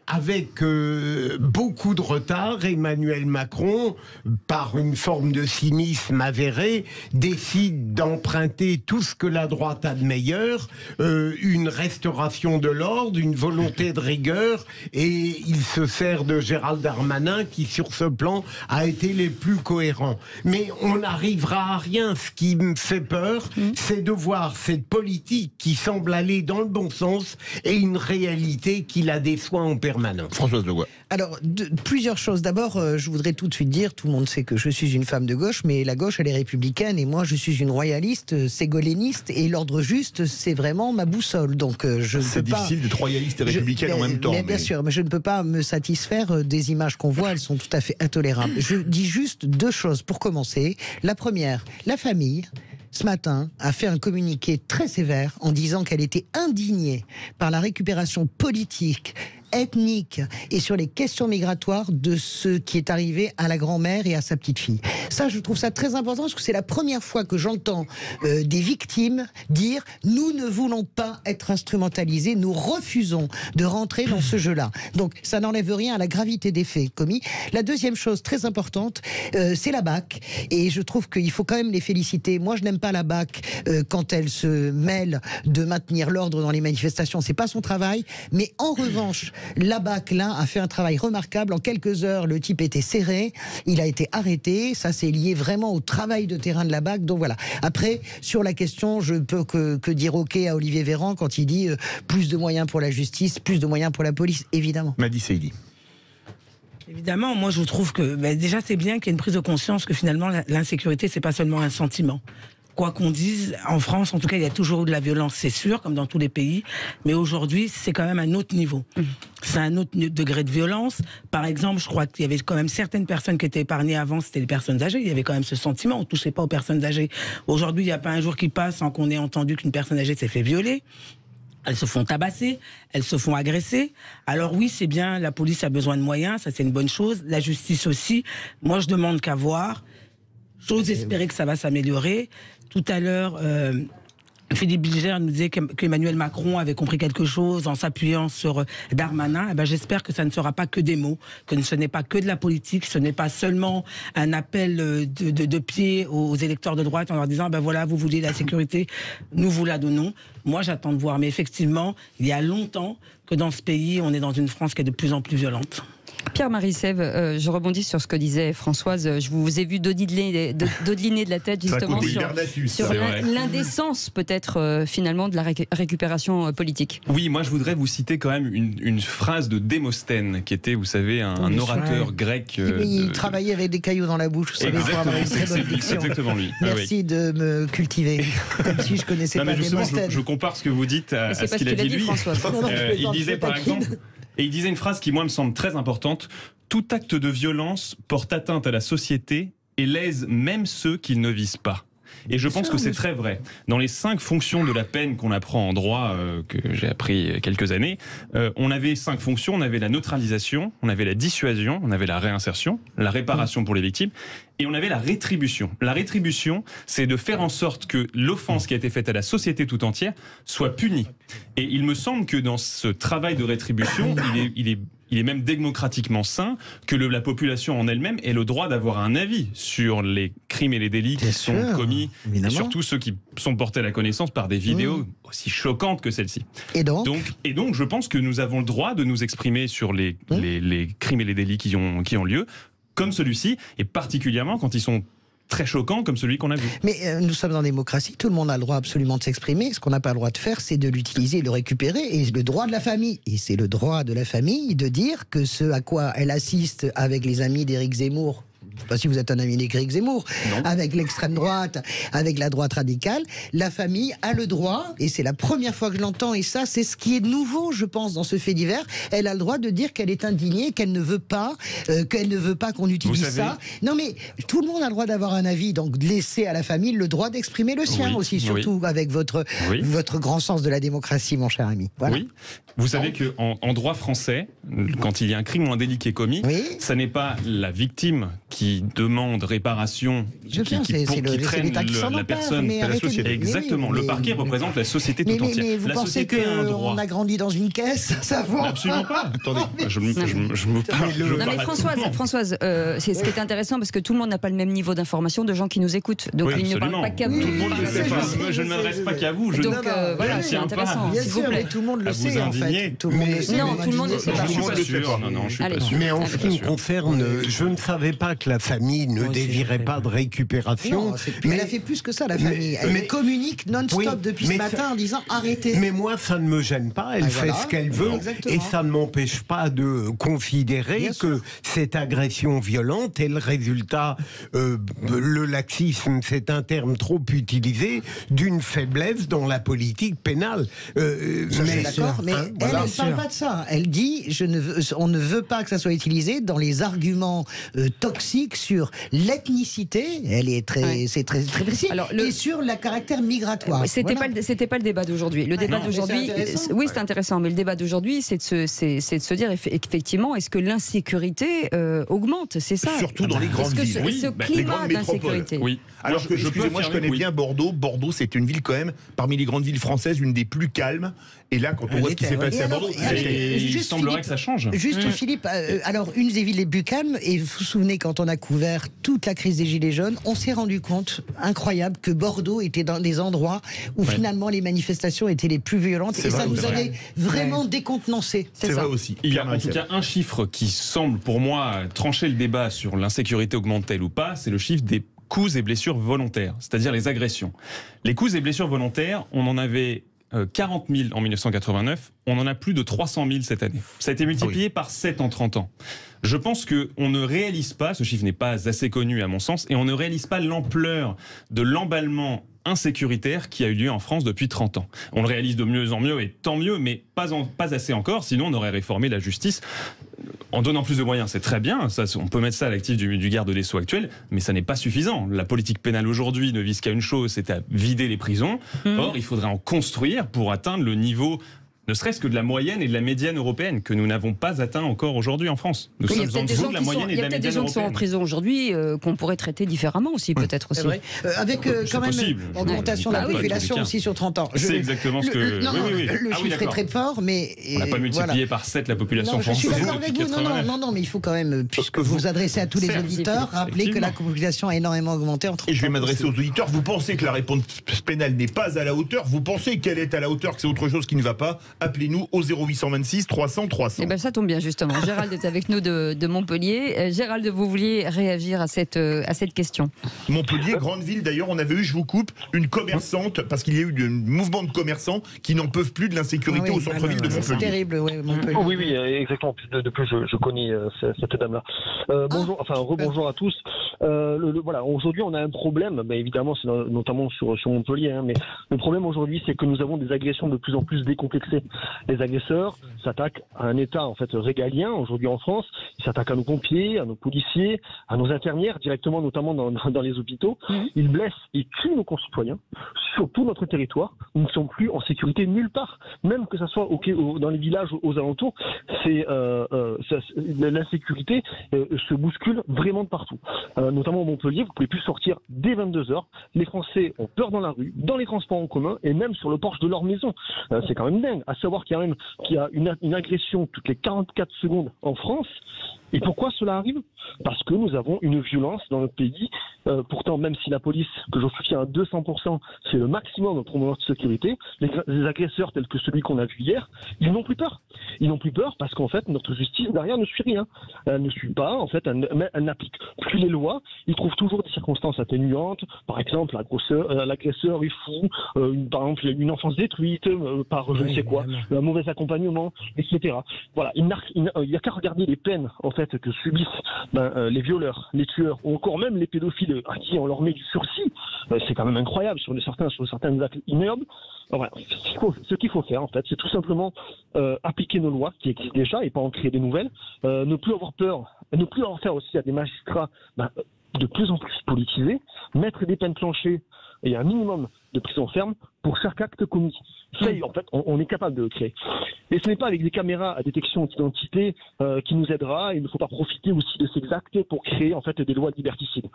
avec beaucoup de retard, Emmanuel Macron, par une forme de cynisme avéré, décide d'emprunter tout ce que la droite a de meilleur, une restauration de l'ordre, une volonté de rigueur, et il se sert de Gérald Darmanin qui, sur ce plan, a été les plus cohérents. Mais on n'arrivera à rien. Ce qui me fait peur, c'est de voir cette politique qui semble aller dans le bon sens et une réalité qui la déçoit en permanence. Françoise Legois. Alors, plusieurs choses. D'abord, je voudrais tout de suite dire, tout le monde sait que je suis une femme de gauche, mais la gauche, elle est républicaine, et moi, je suis une royaliste, ségolèniste, et l'ordre juste, c'est vraiment ma boussole. Donc, c'est difficile d'être royaliste et républicaine en même temps. Mais bien sûr, mais je ne peux pas me satisfaire des images qu'on voit, elles sont tout à fait intolérables. Je dis juste deux choses pour commencer. La première, la famille, ce matin, a fait un communiqué très sévère en disant qu'elle était indignée par la récupération politique, ethnique et sur les questions migratoires de ce qui est arrivé à la grand-mère et à sa petite-fille. Ça, je trouve ça très important parce que c'est la première fois que j'entends des victimes dire « Nous ne voulons pas être instrumentalisés, nous refusons de rentrer dans ce jeu-là ». Donc, ça n'enlève rien à la gravité des faits commis. La deuxième chose très importante, c'est la BAC. Et je trouve qu'il faut quand même les féliciter. Moi, je n'aime pas la BAC quand elle se mêle de maintenir l'ordre dans les manifestations. C'est pas son travail. Mais en revanche, la BAC, là, a fait un travail remarquable. En quelques heures, le type était serré. Il a été arrêté. Ça, c'est lié vraiment au travail de terrain de la BAC. Donc voilà. Après, sur la question, je ne peux que dire OK à Olivier Véran quand il dit plus de moyens pour la justice, plus de moyens pour la police, évidemment. Madi Seili. Évidemment, moi je trouve que déjà c'est bien qu'il y ait une prise de conscience que finalement l'insécurité, c'est pas seulement un sentiment. Quoi qu'on dise, en France, en tout cas, il y a toujours eu de la violence, c'est sûr, comme dans tous les pays. Mais aujourd'hui, c'est quand même un autre niveau. C'est un autre degré de violence. Par exemple, je crois qu'il y avait quand même certaines personnes qui étaient épargnées avant, c'était les personnes âgées. Il y avait quand même ce sentiment, on ne touchait pas aux personnes âgées. Aujourd'hui, il n'y a pas un jour qui passe sans qu'on ait entendu qu'une personne âgée s'est fait violer. Elles se font tabasser, elles se font agresser. Alors oui, c'est bien, la police a besoin de moyens, ça c'est une bonne chose. La justice aussi. Moi, je demande qu'à voir. J'ose espérer que ça va s'améliorer. Tout à l'heure, Philippe Bilger nous disait qu'Emmanuel Macron avait compris quelque chose en s'appuyant sur Darmanin. Eh ben, j'espère que ça ne sera pas que des mots, que ce n'est pas que de la politique, ce n'est pas seulement un appel de pied aux électeurs de droite en leur disant ben voilà, vous voulez la sécurité, nous vous la donnons. Moi, j'attends de voir. Mais effectivement, il y a longtemps que dans ce pays, on est dans une France qui est de plus en plus violente. Pierre-Marie Sève, je rebondis sur ce que disait Françoise. Je vous ai vu dodeliner de la tête justement sur l'indécence peut-être finalement de la récupération politique. Oui, moi je voudrais vous citer quand même une phrase de Démosthène qui était, vous savez, un orateur grec. Il travaillait avec des cailloux dans la bouche, vous savez, pour avoir une très bonne diction. Exactement lui. Merci de me cultiver, comme si je connaissais pas Démosthène. Je compare ce que vous dites à ce qu'il a dit lui. Il disait par exemple... Et il disait une phrase qui, moi, me semble très importante. « Tout acte de violence porte atteinte à la société et lèse même ceux qui ne visent pas. » Et je pense que c'est très vrai. Dans les 5 fonctions de la peine qu'on apprend en droit, que j'ai appris il y a quelques années, on avait 5 fonctions. On avait la neutralisation, on avait la dissuasion, on avait la réinsertion, la réparation pour les victimes, et on avait la rétribution. La rétribution, c'est de faire en sorte que l'offense qui a été faite à la société tout entière soit punie. Et il me semble que dans ce travail de rétribution, il est il est même démocratiquement sain que la population en elle-même ait le droit d'avoir un avis sur les crimes et les délits qui sont commis, et surtout ceux qui sont portés à la connaissance par des vidéos aussi choquantes que celle-ci. Et donc, je pense que nous avons le droit de nous exprimer sur les crimes et les délits qui ont lieu, comme celui-ci, et particulièrement quand ils sont très choquant comme celui qu'on a vu. Mais nous sommes en démocratie, tout le monde a le droit absolument de s'exprimer. Ce qu'on n'a pas le droit de faire, c'est de l'utiliser et de le récupérer. Et le droit de la famille, et c'est le droit de la famille de dire que ce à quoi elle assiste avec les amis d'Éric Zemmour, je ne sais pas si vous êtes un ami d'Éric Zemmour, avec l'extrême droite, avec la droite radicale, la famille a le droit, et c'est la première fois que je l'entends, et ça c'est ce qui est nouveau je pense dans ce fait divers, elle a le droit de dire qu'elle est indignée, qu'elle ne veut pas qu'on utilise ça. Non mais tout le monde a le droit d'avoir un avis, donc laissez à la famille le droit d'exprimer le sien aussi, surtout avec votre grand sens de la démocratie, mon cher ami. Voilà. Oui, vous savez qu'en droit français, quand il y a un crime ou un délit qui est commis, ça n'est pas la victime qui demande réparation, qui traîne la personne, c'est la société. Exactement. Le parquet représente la société tout entière. Mais vous pensez qu'on a grandi dans une caisse, ça vaut? Absolument pas. Attendez, je me parle. Non mais Françoise, c'est ce qui est intéressant parce que tout le monde n'a pas le même niveau d'information de gens qui nous écoutent. Donc il ne parle pas qu'à vous. Tout le monde le sait pas. Moi, je ne m'adresse pas qu'à vous. Donc voilà, c'est intéressant. Bien sûr, mais tout le monde le sait en fait. Non, tout le monde le sait pas. Je suis pas sûr. Non, je suis pas sûr. Mais en ce qui me concerne, je ne savais pas que la famille ne désirait pas de récupération. Non, mais elle a fait plus que ça, la famille. Elle communique non-stop depuis ce matin en disant arrêtez. Mais moi, ça ne me gêne pas. Elle fait ce qu'elle veut. Et ça ne m'empêche pas de considérer que cette agression violente est le résultat, le laxisme, c'est un terme trop utilisé, d'une faiblesse dans la politique pénale. D'accord, mais elle ne parle pas de ça. Elle dit on ne veut pas que ça soit utilisé dans les arguments toxiques sur l'ethnicité, c'est très précis, et sur le caractère migratoire. C'était pas le débat d'aujourd'hui. Le débat d'aujourd'hui, oui, c'est intéressant, mais le débat d'aujourd'hui, c'est de se dire effectivement, est-ce que l'insécurité augmente, c'est ça. Surtout dans les grandes villes. Oui, ce climat d'insécurité. Oui. Alors que excusez-moi, je connais bien Bordeaux. Bordeaux, c'est une ville quand même parmi les grandes villes françaises, une des plus calmes. Et là, quand on voit ce qui s'est passé à Bordeaux, il semblerait que ça change. Juste Philippe, alors une des villes les plus calmes, et vous vous souvenez quand on a couvert toute la crise des Gilets jaunes, on s'est rendu compte, incroyable, que Bordeaux était dans des endroits où finalement les manifestations étaient les plus violentes, et ça nous avait vraiment décontenancé. C'est vrai aussi. Il y a en tout cas un chiffre qui semble pour moi trancher le débat sur l'insécurité augmente-t-elle ou pas, c'est le chiffre des coups et blessures volontaires, c'est-à-dire les agressions. Les coups et blessures volontaires, on en avait 40 000 en 1989, on en a plus de 300 000 cette année. Ça a été multiplié par 7 en 30 ans. Je pense qu'on ne réalise pas, ce chiffre n'est pas assez connu à mon sens, et on ne réalise pas l'ampleur de l'emballement insécuritaire qui a eu lieu en France depuis 30 ans. On le réalise de mieux en mieux, et tant mieux, mais pas assez encore, sinon on aurait réformé la justice en donnant plus de moyens. C'est très bien, ça, on peut mettre ça à l'actif du garde des Sceaux actuel, mais ça n'est pas suffisant. La politique pénale aujourd'hui ne vise qu'à une chose, c'est à vider les prisons. Or, il faudrait en construire pour atteindre le niveau ne serait-ce que de la moyenne et de la médiane européenne, que nous n'avons pas atteint encore aujourd'hui en France. Nous sommes en dessous de la moyenne et de la médiane européenne. Il y a peut-être des gens qui sont en prison aujourd'hui qu'on pourrait traiter différemment aussi, peut-être aussi. Vrai. Avec quand même augmentation de la population aussi sur 30 ans. C'est exactement ce que... Le chiffre est très fort, mais... On n'a pas multiplié par 7 la population française. Je suis d'accord avec vous, non, mais il faut quand même, puisque vous vous adressez à tous les auditeurs, rappeler que la population a énormément augmenté en 30 ans. Et je vais m'adresser aux auditeurs, vous pensez que la réponse pénale n'est pas à la hauteur, vous pensez qu'elle est à la hauteur, que c'est autre chose qui ne va pas, appelez-nous au 0826 300 300. Eh ben ça tombe bien justement. Gérald est avec nous de Montpellier. Gérald, vous vouliez réagir à cette question. Montpellier, grande ville d'ailleurs, on avait eu, je vous coupe, une commerçante, parce qu'il y a eu un mouvement de commerçants qui n'en peuvent plus de l'insécurité au centre-ville de Montpellier. C'est terrible, Montpellier. Oui, exactement. De plus, je connais cette dame-là. Bonjour, rebonjour à tous. Voilà, aujourd'hui on a un problème, évidemment, c'est notamment sur Montpellier, mais le problème aujourd'hui, c'est que nous avons des agressions de plus en plus décomplexées. Les agresseurs s'attaquent à un État en fait régalien aujourd'hui en France. Ils s'attaquent à nos pompiers, à nos policiers, à nos infirmières directement, notamment dans les hôpitaux. Ils blessent et tuent nos concitoyens sur tout notre territoire. Nous ne sommes plus en sécurité nulle part, même que ça soit dans les villages aux alentours. L'insécurité se bouscule vraiment de partout. Notamment à Montpellier, vous pouvez plus sortir dès 22h. Les Français ont peur dans la rue, dans les transports en commun et même sur le porche de leur maison. C'est quand même dingue. À à savoir qu'il y a une agression toutes les 44 secondes en France. Et pourquoi cela arrive? Parce que nous avons une violence dans notre pays. Pourtant, même si la police, que je soutiens à 200%, c'est le maximum pour notre sécurité, les agresseurs tels que celui qu'on a vu hier, ils n'ont plus peur. Ils n'ont plus peur parce qu'en fait, notre justice derrière ne suit rien. Elle ne suit pas, en fait, elle n'applique plus les lois. Ils trouvent toujours des circonstances atténuantes. Par exemple, l'agresseur est fou, par exemple, une enfance détruite par je ne sais quoi, un mauvais accompagnement, etc. Voilà, il n'y a qu'à regarder les peines en fait que subissent les violeurs, les tueurs, ou encore même les pédophiles à qui on leur met du sursis. C'est quand même incroyable sur certains actes ignobles. Voilà. Ce qu'il faut faire en fait, c'est tout simplement appliquer nos lois qui existent déjà et pas en créer des nouvelles. Ne plus avoir peur, ne plus avoir affaire aussi à des magistrats de plus en plus politisés, mettre des peines planchées et un minimum de prison ferme pour chaque acte commis. Ça, en fait, on est capable de le créer. Et ce n'est pas avec des caméras à détection d'identité qui nous aidera. Il ne faut pas profiter aussi de ces actes pour créer en fait des lois liberticides.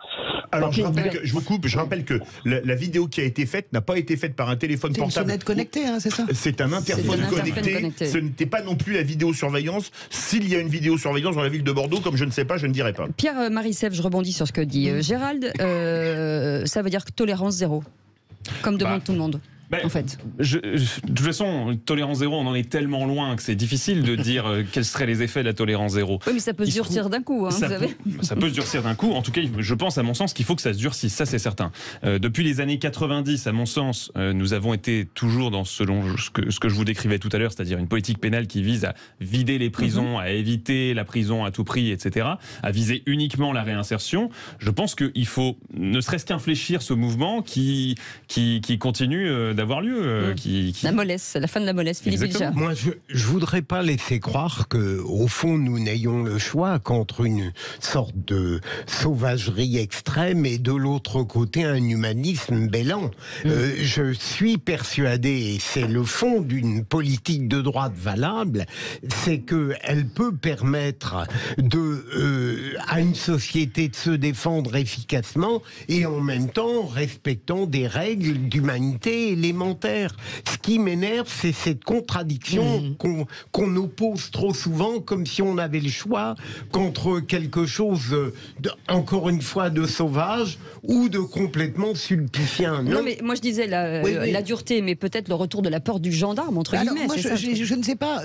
Alors, je rappelle que la vidéo qui a été faite n'a pas été faite par un téléphone portable. C'est une sonnette connectée, hein, c'est ça? C'est un interphone connecté. Ce n'était pas non plus la vidéosurveillance. S'il y a une vidéosurveillance dans la ville de Bordeaux, comme je ne sais pas, je ne dirai pas. Pierre-Marie Sèvres, je rebondis sur ce que dit Gérald. Ça veut dire que tolérance zéro, comme demande tout le monde. En fait. De toute façon, tolérance zéro, on en est tellement loin que c'est difficile de dire quels seraient les effets de la tolérance zéro. Oui, mais ça peut se durcir d'un coup, hein, vous savez. Ça peut se durcir d'un coup. En tout cas, je pense, à mon sens, qu'il faut que ça se durcisse. Ça, c'est certain. Depuis les années 90, à mon sens, nous avons été toujours dans ce que je vous décrivais tout à l'heure, c'est-à-dire une politique pénale qui vise à vider les prisons, à éviter la prison à tout prix, etc., à viser uniquement la réinsertion. Je pense qu'il faut ne serait-ce qu'infléchir ce mouvement qui continue d'avoir lieu. La mollesse, la fin de la mollesse, Philippe Bilger. Moi, je voudrais pas laisser croire que, au fond, nous n'ayons le choix qu'entre une sorte de sauvagerie extrême et de l'autre côté un humanisme bêlant. Je suis persuadé, et c'est le fond d'une politique de droite valable, c'est qu'elle peut permettre à une société de se défendre efficacement et en même temps respectant des règles d'humanité élémentaires. Ce qui m'énerve, c'est cette contradiction qu'on oppose trop souvent, comme si on avait le choix qu'entre quelque chose, encore une fois, de sauvage ou de complètement sulpicien. Non, mais moi je disais la dureté, mais peut-être le retour de la peur du gendarme, entre guillemets. Moi, je ne sais pas,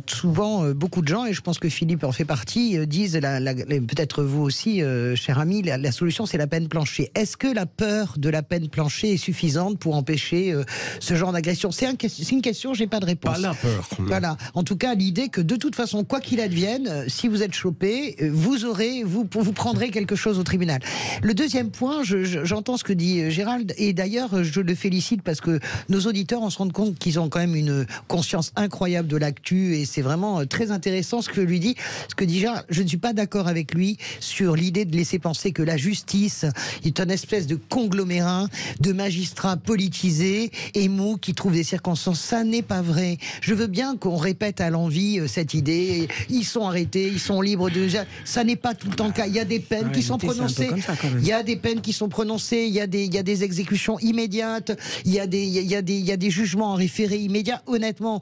souvent, beaucoup de gens, et je pense que Philippe en fait partie, disent, peut-être vous aussi, cher ami, la solution c'est la peine planchée. Est-ce que la peur de la peine planchée est suffisante pour empêcher ce genre d'agression? C'est une question, j'ai pas de réponse. Pas la peur. Voilà. En tout cas, l'idée que de toute façon, quoi qu'il advienne, si vous êtes chopé, vous prendrez quelque chose au tribunal. Le deuxième point, j'entends ce que dit Gérald, et d'ailleurs, je le félicite parce que nos auditeurs, on se rend compte qu'ils ont quand même une conscience incroyable de l'actu, et c'est vraiment très intéressant ce que dit Gérald. Je ne suis pas d'accord avec lui sur l'idée de laisser penser que la justice est une espèce de conglomérat de magistrats politisés et mous qui trouvent des circonstances. Ça n'est pas vrai. Je veux bien qu'on répète à l'envi cette idée. Ils sont arrêtés, ils sont libres de... Ça n'est pas tout le temps le cas. Il y a des peines qui sont prononcées. Il y a des peines qui sont prononcées. Il y a des exécutions immédiates. Il y a des jugements en référé immédiat. Honnêtement,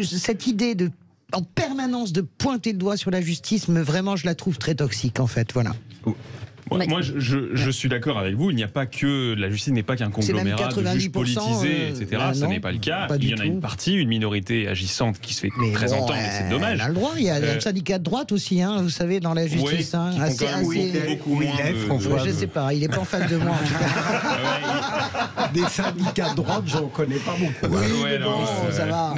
cette idée en permanence de pointer le doigt sur la justice, vraiment, je la trouve très toxique, en fait. Voilà. Moi, je suis d'accord avec vous. Il n'y a pas que la justice n'est pas qu'un conglomérat de juges politisés, etc. Ça n'est pas le cas. Il y en a une partie, une minorité agissante qui se fait très entendre, mais c'est dommage. On a le droit. Il y a un syndicat de droite aussi, vous savez, dans la justice. Beaucoup moins. Je ne sais pas. Il n'est pas en face de moi. Des syndicats de droite, j'en connais pas beaucoup. Ça va.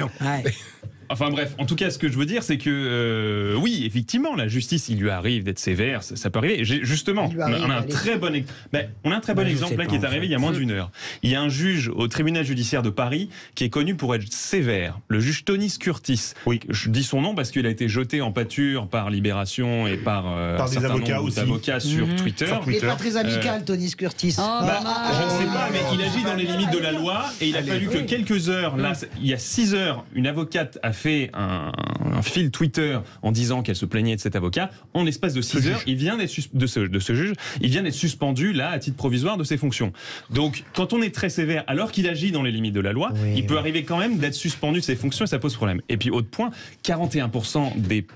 Enfin bref, en tout cas, ce que je veux dire, c'est que oui, effectivement, la justice, il lui arrive d'être sévère, ça peut arriver. Justement, on a un très bon exemple là qui est arrivé il y a moins d'une heure. Il y a un juge au tribunal judiciaire de Paris qui est connu pour être sévère, le juge Tonis Curtis. Oui, je dis son nom parce qu'il a été jeté en pâture par Libération et par des avocats sur Twitter. Il n'est pas très amical, Tonis Curtis. Je ne sais pas, mais il agit dans les limites de la loi et il a fallu que quelques heures, là, il y a 6 heures, une avocate a fait un fil Twitter en disant qu'elle se plaignait de cet avocat. En l'espace de 6 heures, il vient d'être de ce juge, il vient d'être suspendu là à titre provisoire de ses fonctions. Donc, quand on est très sévère, alors qu'il agit dans les limites de la loi, il peut arriver quand même d'être suspendu de ses fonctions et ça pose problème. Et puis, autre point, 41% des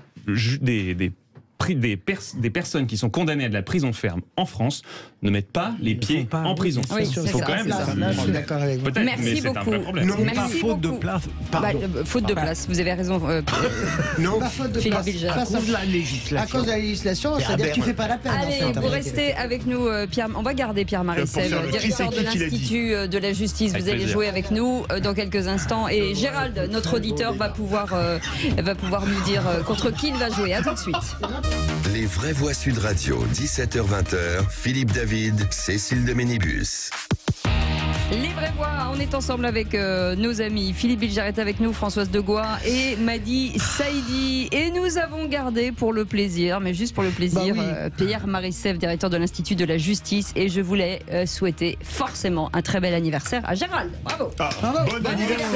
personnes qui sont condamnées à de la prison ferme en France ne mettent pas les pieds en prison. Oui, il faut quand même je suis d'accord avec vous. peut-être, mais Merci c'est un beaucoup. vrai problème. Non, Merci pas faute de beaucoup. place. Pardon. Faute de place, vous avez raison. Non, Pas faute de Philippe place. Bilger. Pas à cause de la à législation. cause de la législation, c'est-à-dire que tu fais pas la peine. en Allez, fait, vous restez avec nous, Pierre. On va garder Pierre-Marie Pour faire Sèvres, le directeur qui de c'est qui l'a l'Institut de la Justice. Avec Vous allez plaisir. jouer avec nous dans quelques instants. Et Gérald, notre auditeur, va pouvoir nous dire contre qui il va jouer. À tout de suite. Les vraies voix Sud Radio, 17h-20h, Philippe David, Cécile de Ménibus. Les vraies voix, on est ensemble avec nos amis. Philippe Bilger est avec nous, Françoise Degois et Madi Saïdi. Et nous avons gardé pour le plaisir, mais juste pour le plaisir, Pierre-Marie Sèvres, directeur de l'Institut de la Justice. Et je voulais souhaiter forcément un très bel anniversaire à Gérald. Bravo. Bon anniversaire.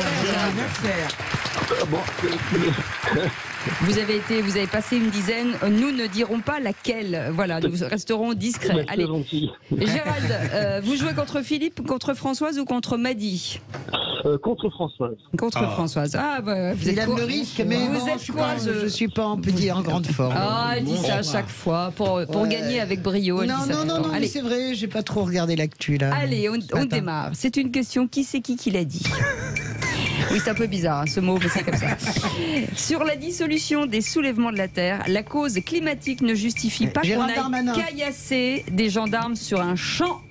Vous avez passé une dizaine. Nous ne dirons pas laquelle. Voilà, nous resterons discrets. Allez, Gérald, vous jouez contre Philippe, contre Françoise ou contre Madi? Contre Françoise. Contre Françoise. Ah, bah, vous Il êtes aime le risque, mais vous non, êtes je suis pas en grande forme. Ah, elle dit ça à chaque fois pour gagner avec brio. Elle dit ça tout le temps. Non, mais Allez. c'est vrai, j'ai pas trop regardé l'actu là. Allez, on démarre. C'est une question. Qui c'est qui l'a dit? Oui, c'est un peu bizarre hein, ce mot, mais c'est comme ça. Sur la dissolution des soulèvements de la Terre, la cause climatique ne justifie pas qu'on Gérald aille Darmanin. caillasser des gendarmes sur un champ.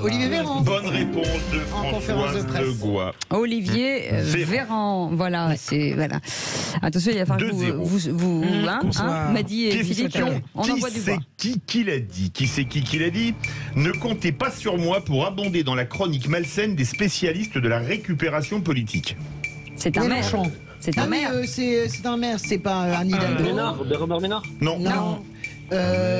Olivier Véran. Bonne réponse de En conférence de Françoise presse. Degois. Olivier Véran. Voilà, c'est voilà. Attention, il va falloir que 2-0. vous Madi et Philippe, Question, on envoie du bois. qui l'a dit? Qui c'est qui l'a dit? Ne comptez pas sur moi pour abonder dans la chronique malsaine des spécialistes de la récupération politique. C'est un maire. Mélenchon. C'est un maire. C'est un maire, c'est pas un Hidalgo. Bernard Ménard. Non. Non.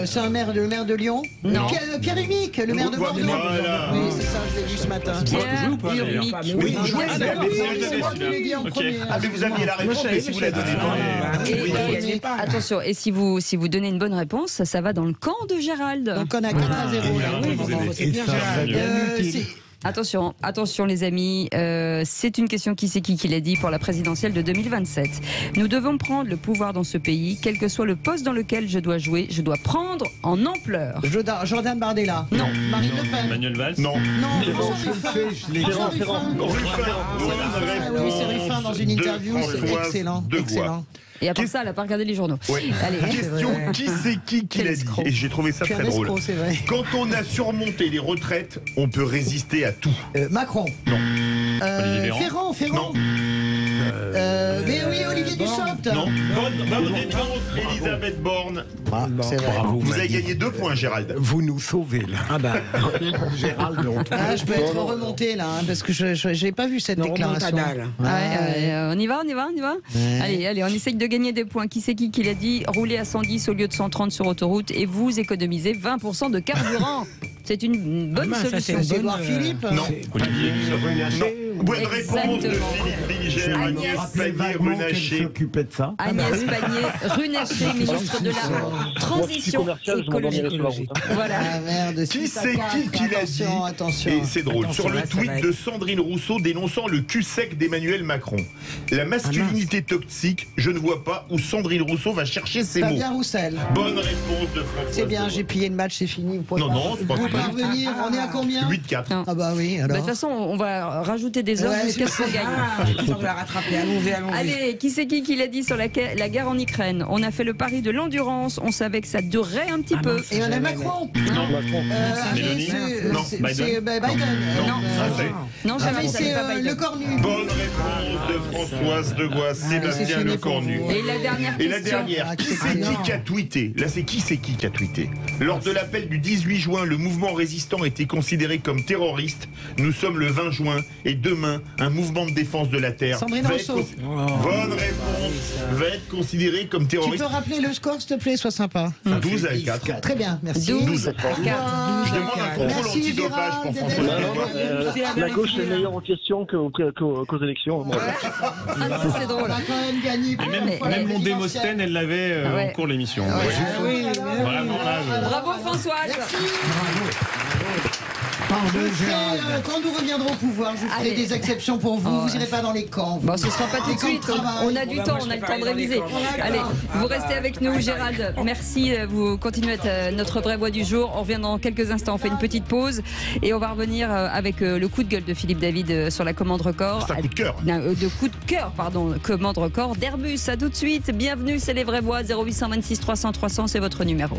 C'est un maire, le maire de Lyon. Non. Pierre Humic, le maire de Bordeaux. Voilà. Oui, c'est ça, je l'ai vu ce matin. Pierre Urmic. Oui, Ah, je vois, oui, c'est c'est moi qui l'ai dit en premier. Ah, mais vous aviez la réponse, mais si vous la donnez Et attention, et si vous donnez une bonne réponse, ça va dans le camp de Gérald. Donc on a 4-0 là. Attention les amis, c'est une question qui c'est qui l'a dit pour la présidentielle de 2027. Nous devons prendre le pouvoir dans ce pays, quel que soit le poste dans lequel je dois jouer, je dois prendre en ampleur. Jordan Bardella. Non. Marine Le Pen. Manuel Valls. Non. Non, François Ruffin. Oui, c'est Ruffin dans une interview, c'est excellent. Excellent. Et à part ça, elle n'a pas regardé les journaux. Oui. Allez. Question, qui c'est qui l'a dit? Et j'ai trouvé ça Je suis très un drôle. escroc, c'est vrai. Quand on a surmonté les retraites, on peut résister à tout. Macron. Non. Olivier Véran. Ferrand. Non. Mais oui, Olivier Dussopt. Non. Bonne réponse, Elisabeth Borne. C'est vrai. Vous avez gagné 2 points, Gérald. Vous nous sauvez là. Ah bah, Gérald, Ah, je peux être remonté là, hein, parce que je n'ai pas vu cette déclaration. On y va. Ouais. Allez, on essaye de gagner des points. Qui c'est qui l'a dit? Rouler à 110 au lieu de 130 sur autoroute et vous économisez 20% de carburant. C'est une bonne solution. C'est Édouard Philippe. Non. Olivier Non. Bonne réponse de Philippe Bilger, Agnès Pannier-Runacher. s'occupait de ça. Agnès Pannier-Runacher, ministre de la Transition écologique. Voilà. Ah merde. Qui c'est qui l'a dit? Attention. Et c'est drôle. Attention, Sur le là, ça tweet va être- de Sandrine Rousseau dénonçant le cul sec d'Emmanuel Macron. La masculinité toxique, je ne vois pas où Sandrine Rousseau va chercher ses mots. Fabien Roussel. Bonne réponse de François. C'est bien, j'ai pillé le match, c'est fini. Vous pouvez Non, c'est pas vous fini. pouvez revenir, on est à combien? 8-4. Non. Ah bah oui, Bah, alors. de toute façon, on va rajouter des heures Ouais, jusqu'à ce qu'on gagne. On va la rattraper. Allons-y. Allez, qui c'est qui l'a dit sur la guerre en Ukraine? On a fait le pari de l'endurance, on savait que ça durerait un petit peu. Et on a Macron. Mélanie. Non. C'est Biden. Biden. Non. Français. Non, Ah, jamais, mais ça c'est n'est pas Biden. le cornu. Bonne réponse de Françoise Degois, Sébastien c'est fini pour Lecornu. vous. Et la dernière Et la question. dernière, Ah, qui c'est c'est non. qui a tweeté? Là, c'est qui a tweeté? Lors de l'appel du 18 juin, le mouvement mouvement résistant était considéré comme terroriste, nous sommes le 20 juin et demain, un mouvement de défense de la Terre Sandrine Rousseau. Bonne réponse, va être considéré comme Tu terroriste. peux rappeler le score, s'il te plaît, sois sympa. 12 à 4. Très bien, merci. 12 à 4. Je demande un contrôle Merci, antidopage pour Gérald. François Gérard. La gauche est meilleure en question qu'aux élections. Bon, Ah, ça, c'est drôle. On a quand même gagné. Et même mon Démosthène, elle l'avait en cours de l'émission. Vraiment là. Bravo Françoise. Quand nous reviendrons au pouvoir, je ferai des exceptions pour vous. Vous irez pas dans les camps. Bon, ce sera pas tout de suite. On a du temps, on a le temps de réviser. Allez, vous restez avec nous, Gérald. Merci. Vous continuez à être notre vraie voix du jour. On revient dans quelques instants. On fait une petite pause et on va revenir avec le coup de gueule de Philippe David sur la commande record. C'est un coup de cœur. De coup de cœur, pardon. Commande record d'Airbus. À tout de suite. Bienvenue, c'est les vraies voix. 0826 300 300, c'est votre numéro.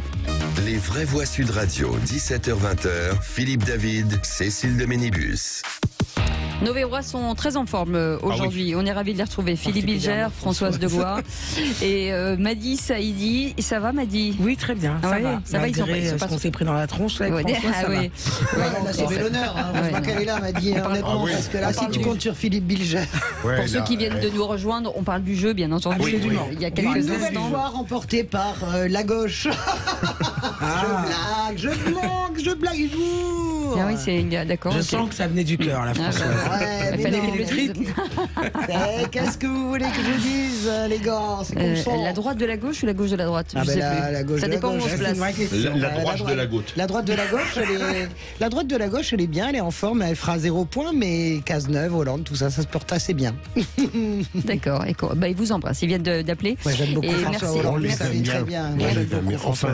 Les vraies voix Sud Radio, 17h-20h, Philippe David, Cécile de Ménibus. Nos Vérois sont très en forme aujourd'hui. On est ravis de les retrouver. Philippe Bilger, Françoise Degois et Madi Saïdi. Ça va, Madi? Oui, très bien. Ça va. Ça va, ils sont pas qu'on s'est pris dans la tronche avec François, ça va. Elle a sauvé l'honneur. Heureusement qu'elle est là, Madi. Honnêtement, parce que là, si tu comptes sur Philippe Bilger. Pour ceux qui viennent de nous rejoindre, on parle du jeu, bien entendu. Il y a quelques Une nouvelle instants. fois remportée par la gauche. Je blague. Ah oui, c'est d'accord. Je sens que ça venait du cœur, la Françoise. Ouais, mais non. Qu'est-ce que vous voulez que je dise, les gars? C'est comme ça. La droite de la gauche ou la gauche de la droite? Je sais plus. La gauche ça de la dépend où gauche. on se place. La droite de la gauche. La droite de la gauche, la droite de la gauche, elle est bien, elle est en forme, elle fera 0 point, mais Cazeneuve, Hollande, tout ça, ça se porte assez bien. D'accord. Ils vous embrassent. Ils viennent d'appeler. Ouais, j'aime beaucoup François Hollande, vous savez très bien. Enfin,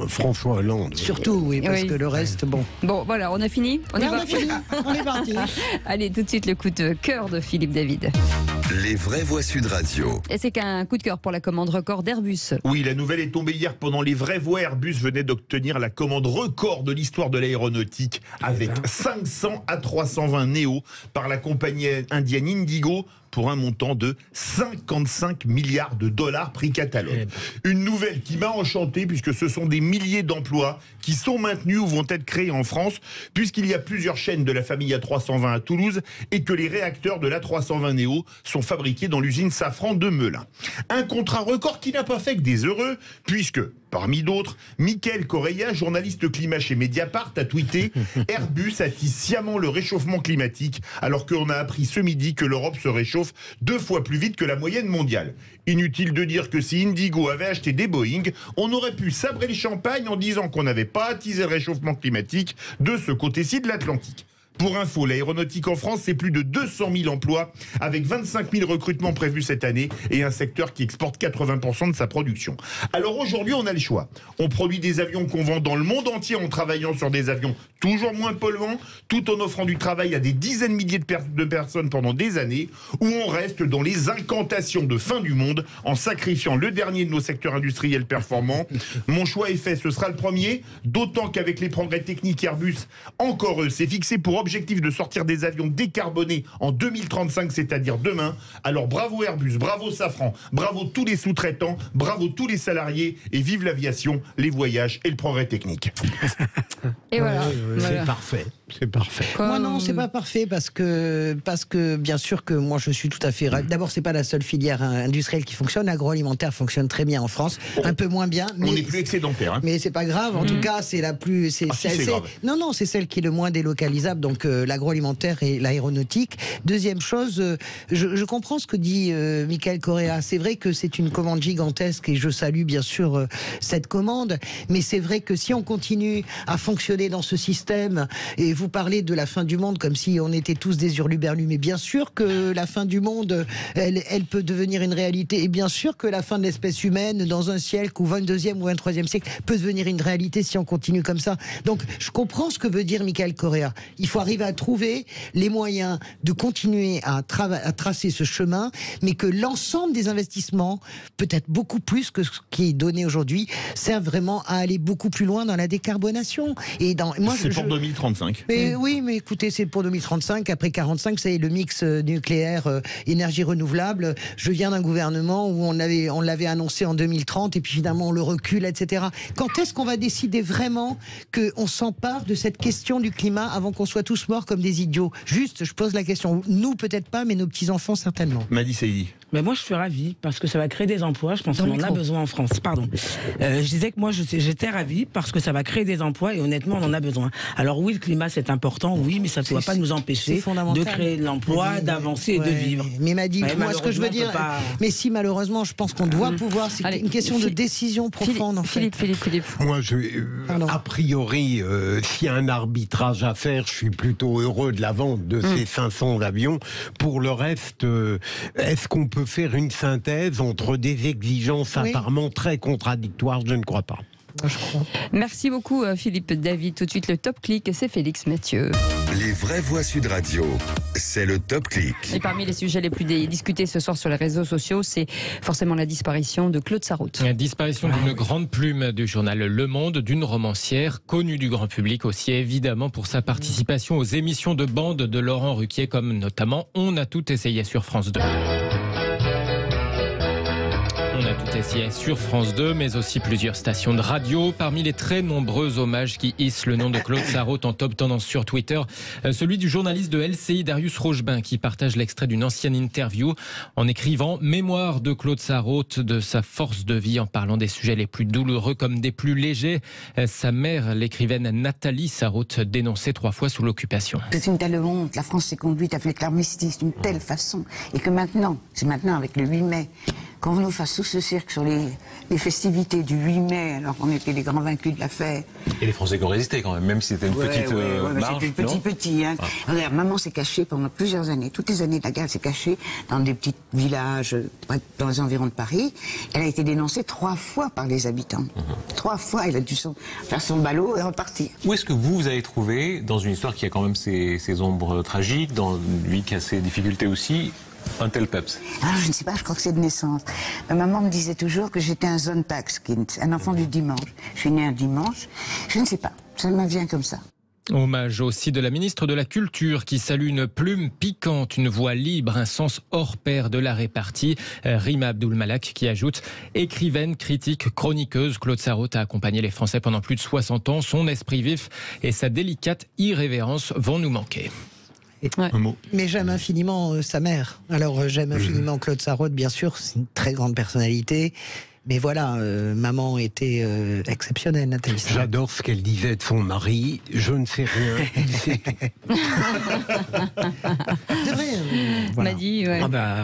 François Hollande. Surtout, oui, parce que le reste, bon. Bon, voilà, on a fini. On y va. On a fini. On est parti. Allez, tout de suite le coup de cœur de Philippe David. Les vraies voix Sud Radio. Et c'est qu'un coup de cœur pour la commande record d'Airbus. Oui, la nouvelle est tombée hier pendant les vraies voix. Airbus venait d'obtenir la commande record de l'histoire de l'aéronautique avec 500 A320 Neo par la compagnie indienne Indigo pour un montant de 55 milliards de dollars prix catalogue. Une nouvelle qui m'a enchanté puisque ce sont des milliers d'emplois qui sont maintenus ou vont être créés en France puisqu'il y a plusieurs chaînes de la famille A320 à Toulouse et que les réacteurs de l'A320 Neo sont fabriqués dans l'usine Safran de Melun. Un contrat record qui n'a pas fait que des heureux puisque, parmi d'autres, Michael Correa, journaliste climat chez Mediapart, a tweeté « Airbus attise sciemment le réchauffement climatique alors qu'on a appris ce midi que l'Europe se réchauffe 2 fois plus vite que la moyenne mondiale. Inutile de dire que si Indigo avait acheté des Boeing, on aurait pu sabrer le champagne en disant qu'on n'avait pas attisé le réchauffement climatique de ce côté-ci de l'Atlantique. » Pour info, l'aéronautique en France, c'est plus de 200 000 emplois, avec 25 000 recrutements prévus cette année et un secteur qui exporte 80% de sa production. Alors aujourd'hui, on a le choix. On produit des avions qu'on vend dans le monde entier en travaillant sur des avions toujours moins polluants, tout en offrant du travail à des dizaines de milliers de personnes pendant des années, ou on reste dans les incantations de fin du monde en sacrifiant le dernier de nos secteurs industriels performants. Mon choix est fait, ce sera le premier, d'autant qu'avec les progrès techniques Airbus, encore eux, c'est fixé pour objectif de sortir des avions décarbonés en 2035, c'est-à-dire demain. Alors bravo Airbus, bravo Safran, bravo tous les sous-traitants, bravo tous les salariés et vive l'aviation, les voyages et le progrès technique. Et voilà. C'est parfait. C'est parfait. Moi non, c'est pas parfait parce que bien sûr que moi je suis tout à fait. D'abord, c'est pas la seule filière industrielle qui fonctionne. L'agroalimentaire fonctionne très bien en France, un peu moins bien. Mais on n'est plus excédentaire. Hein. Mais c'est pas grave. En tout cas, c'est la plus. C'est grave. Non, c'est celle qui est le moins délocalisable. Donc l'agroalimentaire et l'aéronautique. Deuxième chose, je comprends ce que dit Michael Correa. C'est vrai que c'est une commande gigantesque et je salue bien sûr cette commande. Mais c'est vrai que si on continue à fonctionner dans ce système et vous parlez de la fin du monde comme si on était tous des hurluberlus, mais bien sûr que la fin du monde, elle peut devenir une réalité. Et bien sûr que la fin de l'espèce humaine dans un siècle ou 22e ou 23e siècle peut devenir une réalité si on continue comme ça. Donc je comprends ce que veut dire Michael Correa. Il faut arriver à trouver les moyens de continuer à tracer ce chemin, mais que l'ensemble des investissements, peut-être beaucoup plus que ce qui est donné aujourd'hui, servent vraiment à aller beaucoup plus loin dans la décarbonation. Et c'est pour 2035. Mais oui, mais écoutez, c'est pour 2035. Après 45, c'est le mix nucléaire, énergie renouvelable. Je viens d'un gouvernement où on l'avait annoncé en 2030 et puis finalement on le recule, etc. Quand est-ce qu'on va décider vraiment qu'on s'empare de cette question du climat avant qu'on soit tous morts comme des idiots? Juste, je pose la question. Nous, peut-être pas, mais nos petits-enfants, certainement. Madi Saïdi. Mais moi, je suis ravie parce que ça va créer des emplois. Je pense qu'on en a besoin en France. Pardon. Je disais que moi, j'étais ravie parce que ça va créer des emplois et honnêtement, on en a besoin. Alors oui, le climat, c'est important, oui, mais ça ne doit pas nous empêcher de créer de l'emploi, d'avancer et de vivre. Mais Madi, moi, ce que je veux dire, mais si malheureusement, je pense qu'on doit pouvoir, c'est une question de décision profonde, en fait. Philippe. Moi, a priori, s'il y a un arbitrage à faire, je suis plutôt heureux de la vente de ces 500 avions. Pour le reste, est-ce qu'on peut faire une synthèse entre des exigences apparemment très contradictoires? Je ne crois pas. Merci beaucoup Philippe David. Tout de suite le top clic, c'est Félix Mathieu. Les vraies voix Sud Radio, c'est le top clic. Et parmi les sujets les plus discutés ce soir sur les réseaux sociaux, c'est forcément la disparition de Claude Sarraute. La disparition d'une grande plume du journal Le Monde, d'une romancière connue du grand public aussi évidemment pour sa participation aux émissions de bande de Laurent Ruquier, comme notamment On a tout essayé sur France 2. On a tout essayé sur France 2, mais aussi plusieurs stations de radio. Parmi les très nombreux hommages qui hissent le nom de Claude Sarraute en top tendance sur Twitter, celui du journaliste de LCI Darius Rochebin qui partage l'extrait d'une ancienne interview en écrivant « Mémoire de Claude Sarraute, de sa force de vie » en parlant des sujets les plus douloureux comme des plus légers. Sa mère, l'écrivaine Nathalie Sarraute, dénonçait 3 fois sous l'occupation. C'est une telle honte, la France s'est conduite avec l'armistice d'une telle façon, et que maintenant, c'est maintenant avec le 8 mai, qu'on nous fasse tout ce cirque sur les festivités du 8 mai, alors qu'on était les grands vaincus de l'affaire. Et les Français qui ont résisté quand même, même si c'était une petite marge. C'était petit. Hein. Regarde, maman s'est cachée pendant plusieurs années, toutes les années de la guerre, elle s'est cachée dans des petits villages dans les environs de Paris. Elle a été dénoncée 3 fois par les habitants. 3 fois, elle a dû faire son ballot et repartir. Où est-ce que vous avez trouvé, dans une histoire qui a quand même ses ombres tragiques, dans lui qui a ses difficultés aussi, un tel peps? Alors, je ne sais pas, je crois que c'est de naissance. Ma maman me disait toujours que j'étais un Sonntagskind, un enfant du dimanche. Je suis née un dimanche. Je ne sais pas, ça me vient comme ça. Hommage aussi de la ministre de la Culture qui salue une plume piquante, une voix libre, un sens hors pair de la répartie. Rima Abdul-Malak qui ajoute « Écrivaine, critique, chroniqueuse, Claude Sarraute a accompagné les Français pendant plus de 60 ans. Son esprit vif et sa délicate irrévérence vont nous manquer. » Mais j'aime infiniment sa mère. Alors j'aime infiniment Claude Sarraute, bien sûr, c'est une très grande personnalité. Mais voilà, maman était exceptionnelle, Nathalie Sarraute. J'adore ce qu'elle disait de son mari. Je ne sais rien, il sait tout. Madi,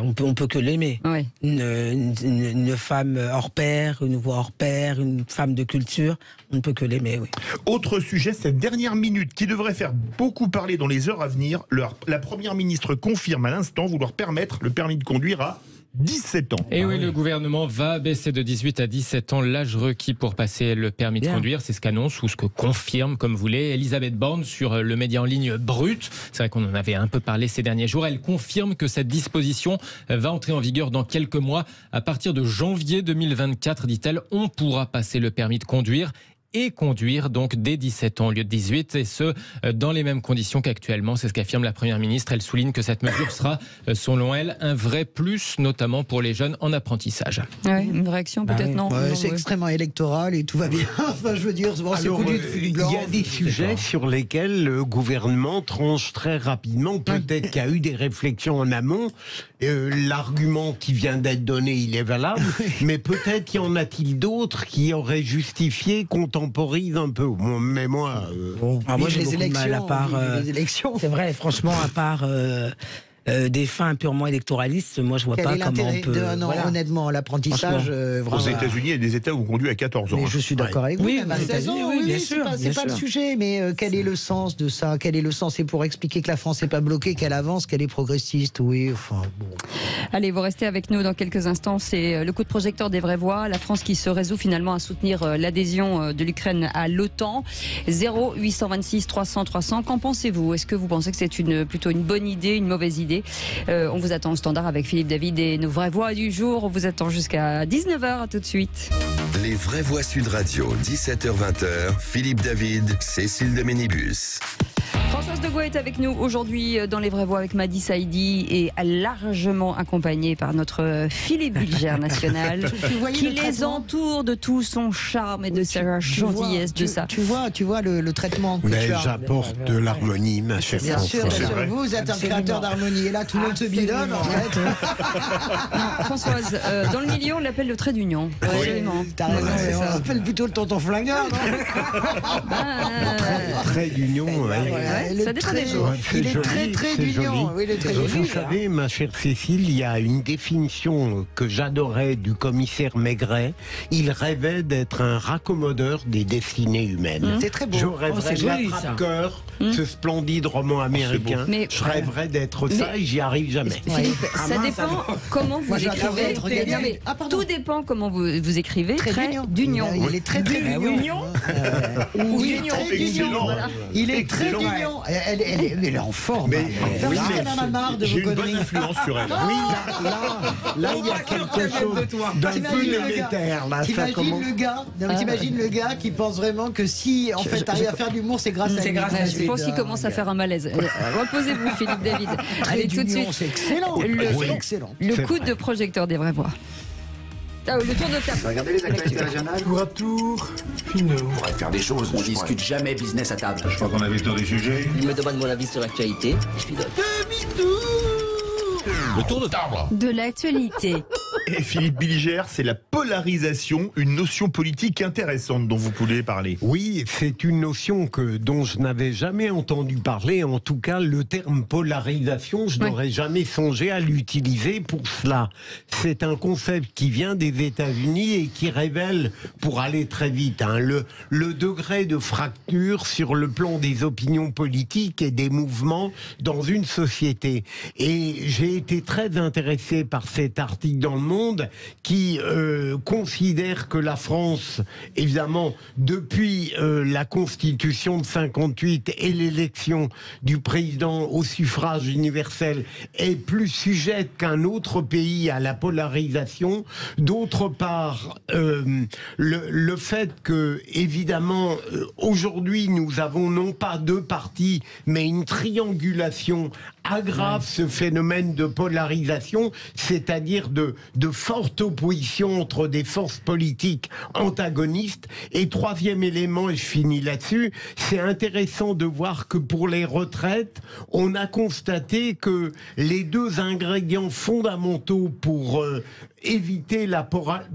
on peut que l'aimer. Ouais. Une femme hors pair, une voix hors pair, une femme de culture, on ne peut que l'aimer, oui. Autre sujet, cette dernière minute qui devrait faire beaucoup parler dans les heures à venir. La première ministre confirme à l'instant vouloir permettre le permis de conduire à 17 ans. Et oui, le gouvernement va baisser de 18 à 17 ans l'âge requis pour passer le permis de conduire. C'est ce qu'annonce ou ce que confirme, comme vous voulez, Elisabeth Borne sur le média en ligne Brut. C'est vrai qu'on en avait un peu parlé ces derniers jours. Elle confirme que cette disposition va entrer en vigueur dans quelques mois. À partir de janvier 2024, dit-elle, on pourra passer le permis de conduire et conduire donc dès 17 ans au lieu de 18, et ce, dans les mêmes conditions qu'actuellement. C'est ce qu'affirme la Première ministre. Elle souligne que cette mesure sera, selon elle, un vrai plus, notamment pour les jeunes en apprentissage. Ouais, une réaction peut-être non. C'est extrêmement électoral et tout va bien. Enfin, je veux dire, il y a des sujets sur lesquels le gouvernement tranche très rapidement. Peut-être qu'il y a eu des réflexions en amont. L'argument qui vient d'être donné, il est valable, mais peut-être y en a-t-il d'autres qui auraient justifié qu'on temporise un peu. Mais moi, moi j'ai beaucoup de mal à part les élections. C'est vrai, franchement, à part des fins purement électoralistes, moi je vois pas comment on peut. Honnêtement, l'apprentissage. Aux États-Unis, il y a des États où on conduit à 14 ans. Mais je suis d'accord avec vous. Oui, à 16 ans, oui, bien sûr. C'est pas le sujet, mais quel est le sens de ça? Quel est le sens? C'est pour expliquer que la France n'est pas bloquée, qu'elle avance, qu'elle est progressiste. Oui, enfin bon. Allez, vous restez avec nous dans quelques instants. C'est le coup de projecteur des vraies voix. La France qui se résout finalement à soutenir l'adhésion de l'Ukraine à l'OTAN. 0826 300 300. Qu'en pensez-vous? Est-ce que vous pensez que c'est plutôt une bonne idée, une mauvaise idée? On vous attend au standard avec Philippe David et nos vraies voix du jour. On vous attend jusqu'à 19h. À tout de suite. Les vraies voix Sud Radio, 17h-20h. Philippe David, Cécile de Ménibus. Françoise de Gaulle est avec nous aujourd'hui dans Les Vraies Voix avec Madi Saïdi et largement accompagnée par notre Philippe Bilger national qui les entoure de tout son charme et de sa gentillesse. Tu vois le traitement que mais tu as. j'apporte de l'harmonie, ma chère Bien sûr, vous êtes un créateur d'harmonie et là tout le monde se bidonne en fait. Non, Françoise, dans le milieu on l'appelle le trait d'union. Absolument. T'as raison, on appelle plutôt le tonton flingueur, non? Trait d'union, ça dépend des jours. Il est très d'union. Oui, vous savez, ma chère Cécile, il y a une définition que j'adorais du commissaire Maigret. Il rêvait d'être un raccommodeur des destinées humaines. C'est très beau. Je rêverais de l'attrape-cœur, ce splendide roman américain. Je rêverais d'être ça et j'y arrive jamais. Philippe, ça dépend comment vous écrivez. Tout dépend comment vous écrivez. Trait d'union. Il est très d'union. Il est très d'union. Elle est en forme. Elle en a marre de vos conneries. J'ai une bonne influence sur elle. Oui, là, il y a quelque chose d'un peu délétère. T'imagines le gars qui pense vraiment que si en fait t'arrives à faire de l'humour, c'est grâce à lui. Je pense qu'il commence à faire un malaise. Reposez-vous, Philippe David. Allez, tout de suite. C'est excellent. Le coup de projecteur des vraies voix. Le tour de table. Regardez les actualités régionales. Tour à tour, Finot. On pourrait faire des choses. On discute jamais business à table. Je crois qu'on avait le tour du sujet. Il me demande mon avis sur l'actualité. Je lui donne. Le tour de table. De l'actualité. Et Philippe Bilger, c'est la polarisation, une notion politique intéressante dont vous pouvez parler. Oui, c'est une notion dont je n'avais jamais entendu parler. En tout cas, le terme polarisation, je n'aurais jamais songé à l'utiliser pour cela. C'est un concept qui vient des États-Unis et qui révèle, pour aller très vite, le degré de fracture sur le plan des opinions politiques et des mouvements dans une société. Et j'ai été très intéressé par cet article dans Le Monde qui considère que la France, évidemment, depuis la Constitution de 58 et l'élection du président au suffrage universel, est plus sujette qu'un autre pays à la polarisation. D'autre part, le fait que, évidemment, aujourd'hui, nous avons non pas deux partis, mais une triangulation aggrave ce phénomène de polarisation, c'est-à-dire de forte opposition entre des forces politiques antagonistes. Et troisième élément, et je finis là-dessus, c'est intéressant de voir que pour les retraites, on a constaté que les deux ingrédients fondamentaux pour éviter la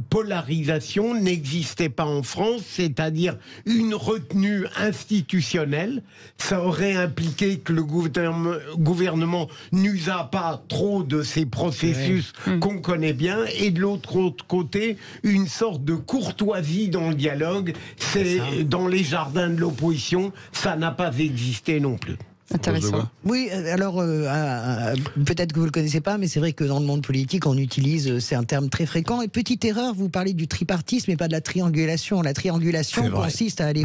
polarisation n'existait pas en France, c'est-à-dire une retenue institutionnelle. Ça aurait impliqué que le gouvernement n'usa pas trop de ces processus qu'on connaît bien, et de l'autre côté, une sorte de courtoisie dans le dialogue. C'est dans les jardins de l'opposition, ça n'a pas existé non plus. Intéressant. Oui, alors peut-être que vous le connaissez pas, mais c'est vrai que dans le monde politique, on utilise, c'est un terme très fréquent. Et petite erreur, vous parlez du tripartisme et pas de la triangulation. La triangulation consiste à aller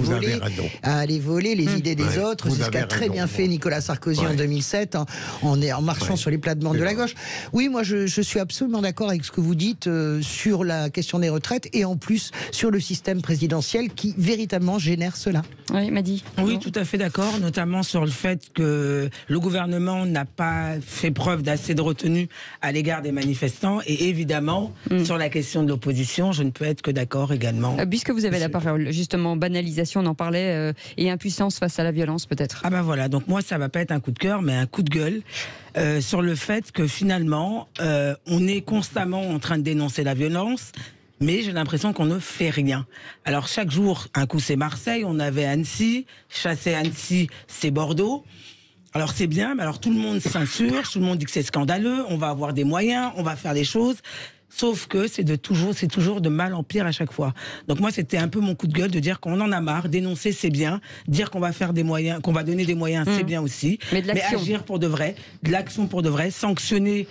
voler les idées des autres. C'est ce qu'a très bien fait Nicolas Sarkozy en 2007, en marchant sur les plates-bandes de la gauche. Oui, moi je suis absolument d'accord avec ce que vous dites sur la question des retraites et en plus sur le système présidentiel qui véritablement génère cela. Oui, Madi. Oui, tout à fait d'accord, notamment sur le fait que le gouvernement n'a pas fait preuve d'assez de retenue à l'égard des manifestants, et évidemment sur la question de l'opposition, je ne peux être que d'accord également. Puisque vous avez la parole, justement, banalisation, on en parlait, et impuissance face à la violence peut-être. Ah ben voilà, donc moi ça va pas être un coup de cœur mais un coup de gueule sur le fait que finalement on est constamment en train de dénoncer la violence, mais j'ai l'impression qu'on ne fait rien. Alors chaque jour, un coup c'est Marseille, on avait Annecy, chasser Annecy c'est Bordeaux. Alors c'est bien, mais alors tout le monde s'insurge, tout le monde dit que c'est scandaleux, on va avoir des moyens, on va faire des choses. Sauf que c'est toujours de mal en pire à chaque fois. Donc moi, c'était un peu mon coup de gueule de dire qu'on en a marre, dénoncer c'est bien, dire qu'on va faire des moyens, qu'on va donner des moyens, c'est bien aussi. Mais agir pour de vrai, de l'action pour de vrai, sanctionner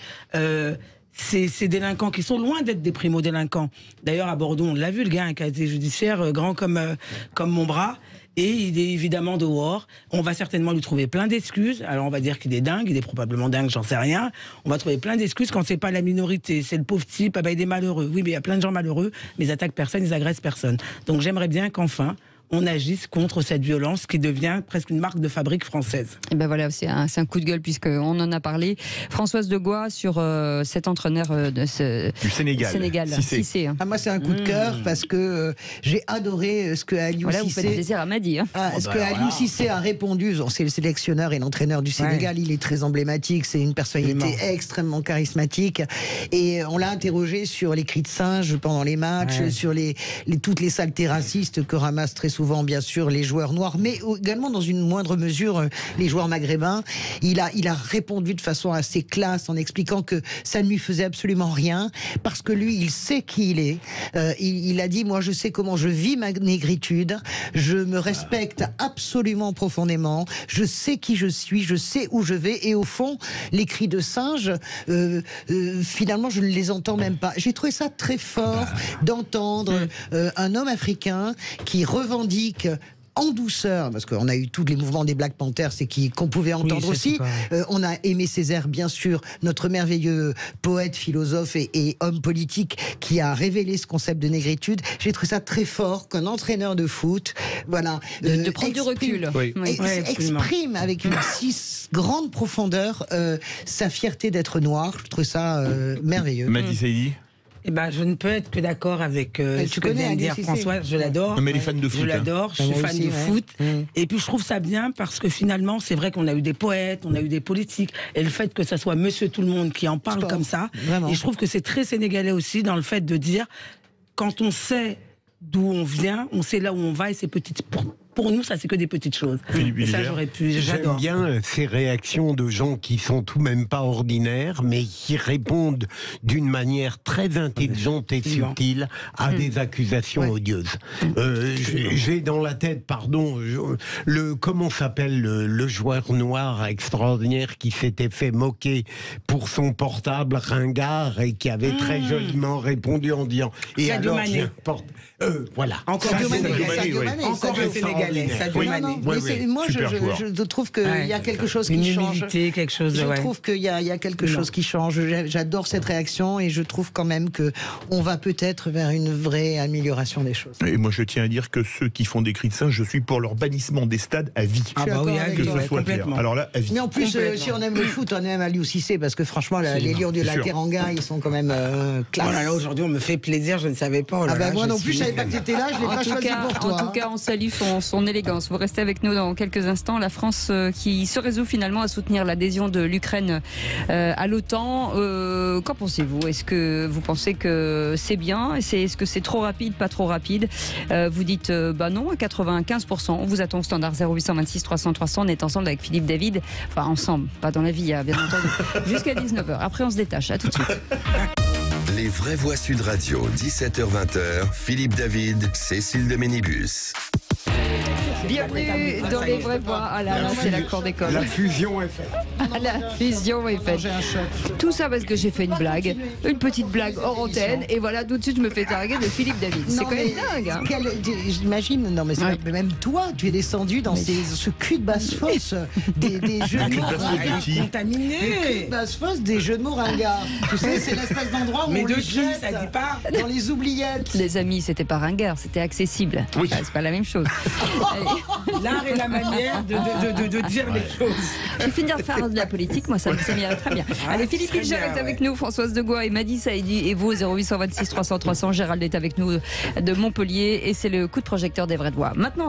ces délinquants qui sont loin d'être des primo-délinquants. D'ailleurs, à Bordeaux, on l'a vu, le gars a un casier judiciaire grand comme mon bras. Et il est évidemment dehors. On va certainement lui trouver plein d'excuses. Alors on va dire qu'il est dingue, il est probablement dingue, j'en sais rien. On va trouver plein d'excuses quand c'est pas la minorité. C'est le pauvre type, il est malheureux. Oui, mais il y a plein de gens malheureux, mais ils attaquent personne, ils agressent personne. Donc j'aimerais bien qu'enfin, on agisse contre cette violence qui devient presque une marque de fabrique française. Et ben voilà, c'est un coup de gueule puisqu'on en a parlé. Françoise de Gois sur cet entraîneur du Sénégal. Cissé. Moi, c'est un coup de cœur parce que j'ai adoré ce que Aliou Cissé... Vous faites plaisir à Madi. Ce que Aliou Cissé a répondu. C'est le sélectionneur et l'entraîneur du Sénégal. Il est très emblématique. C'est une personnalité extrêmement charismatique. Et on l'a interrogé sur les cris de singe pendant les matchs, sur toutes les saletés racistes que ramassent très souvent, bien sûr, les joueurs noirs, mais également, dans une moindre mesure, les joueurs maghrébins. Il a répondu de façon assez classe en expliquant que ça ne lui faisait absolument rien, parce que lui, il sait qui il est. Il a dit, moi, je sais comment je vis ma négritude, je me respecte absolument profondément, je sais qui je suis, je sais où je vais, et au fond, les cris de singe, finalement, je ne les entends même pas. J'ai trouvé ça très fort d'entendre un homme africain qui revendique en douceur, parce qu'on a eu tous les mouvements des Black Panthers, c'est qu'on pouvait entendre aussi. On a Aimé Césaire, bien sûr, notre merveilleux poète, philosophe et homme politique qui a révélé ce concept de négritude. J'ai trouvé ça très fort qu'un entraîneur de foot, voilà, de prendre du recul, exprime avec une si grande profondeur sa fierté d'être noir. Je trouve ça merveilleux. Madi Saïdi. Eh ben, je ne peux être que d'accord avec ce que vient de dire François. Je l'adore. Mais les fans de foot. Je l'adore. Je suis fan de foot. Et puis je trouve ça bien parce que finalement, c'est vrai qu'on a eu des poètes, on a eu des politiques. Et le fait que ça soit Monsieur Tout le Monde qui en parle comme ça. Vraiment. Et je trouve que c'est très sénégalais aussi dans le fait de dire, quand on sait d'où on vient, on sait là où on va et c'est petites. Pour nous, ça, c'est que des petites choses. Et ça, j'aurais pu. J'aime bien ces réactions de gens qui sont tout de même pas ordinaires, mais qui répondent d'une manière très intelligente et subtile à des accusations odieuses. J'ai dans la tête, comment s'appelle le joueur noir extraordinaire qui s'était fait moquer pour son portable ringard et qui avait très joliment répondu en disant et Sadio alors Mané. Voilà. Encore un Sénégalais. Encore un Sénégalais. Moi, je trouve qu'il y a quelque chose qui change. Quelque chose, je trouve qu'il y a quelque chose qui change. J'adore cette réaction et je trouve quand même qu'on va peut-être vers une vraie amélioration des choses. Et moi, je tiens à dire que ceux qui font des cris de singe, je suis pour leur bannissement des stades à vie. Que ce soit clair. Alors là, à vie. Mais en plus, si on aime le foot, on aime Aliou Cissé parce que franchement, les Lions de la Teranga, ils sont quand même classe. Oh là là, aujourd'hui, on me fait plaisir, je ne savais pas. Moi non plus, je savais pas que tu étais là, je l'ai pas choisi pour toi. En tout cas, on salue son élégance. Vous restez avec nous dans quelques instants. La France qui se résout finalement à soutenir l'adhésion de l'Ukraine à l'OTAN. Qu'en pensez-vous? Est-ce que vous pensez que c'est bien? Est-ce que c'est trop rapide, pas trop rapide? Vous dites non à 95%. On vous attend au standard 0826 300 300. On est ensemble avec Philippe David. Enfin ensemble, pas dans la vie, bien entendu. Jusqu'à 19h. Après on se détache. À tout de suite. Les vraies voix Sud Radio, 17h-20h, Philippe David, Cécile de Ménibus. Bienvenue dans les vraies voix. Ah là, c'est la cour d'école. La fusion est faite. La fusion est faite. Tout ça parce que j'ai fait une blague, une petite blague hors antenne, et voilà, tout de suite je me fais targuer de Philippe David. C'est quand même dingue. J'imagine, non mais c'est même toi, tu es descendu dans ce cul de basse-fosse des jeux de mots contaminés. Le cul de basse-fosse des jeux de mots ringards. Tu sais, c'est l'espèce d'endroit où on les jette ça dit pas dans les oubliettes. Les amis, c'était pas ringard, c'était accessible. Oui. C'est pas la même chose. L'art et la manière de dire les choses. J'ai fini de faire de la politique, moi ça m'irait très bien. Allez, Philippe Hilger est avec nous, Françoise de Gois et Madi Saïdi, et vous 0826 300 300. Gérald est avec nous de Montpellier et c'est le coup de projecteur des vraies voix. Maintenant,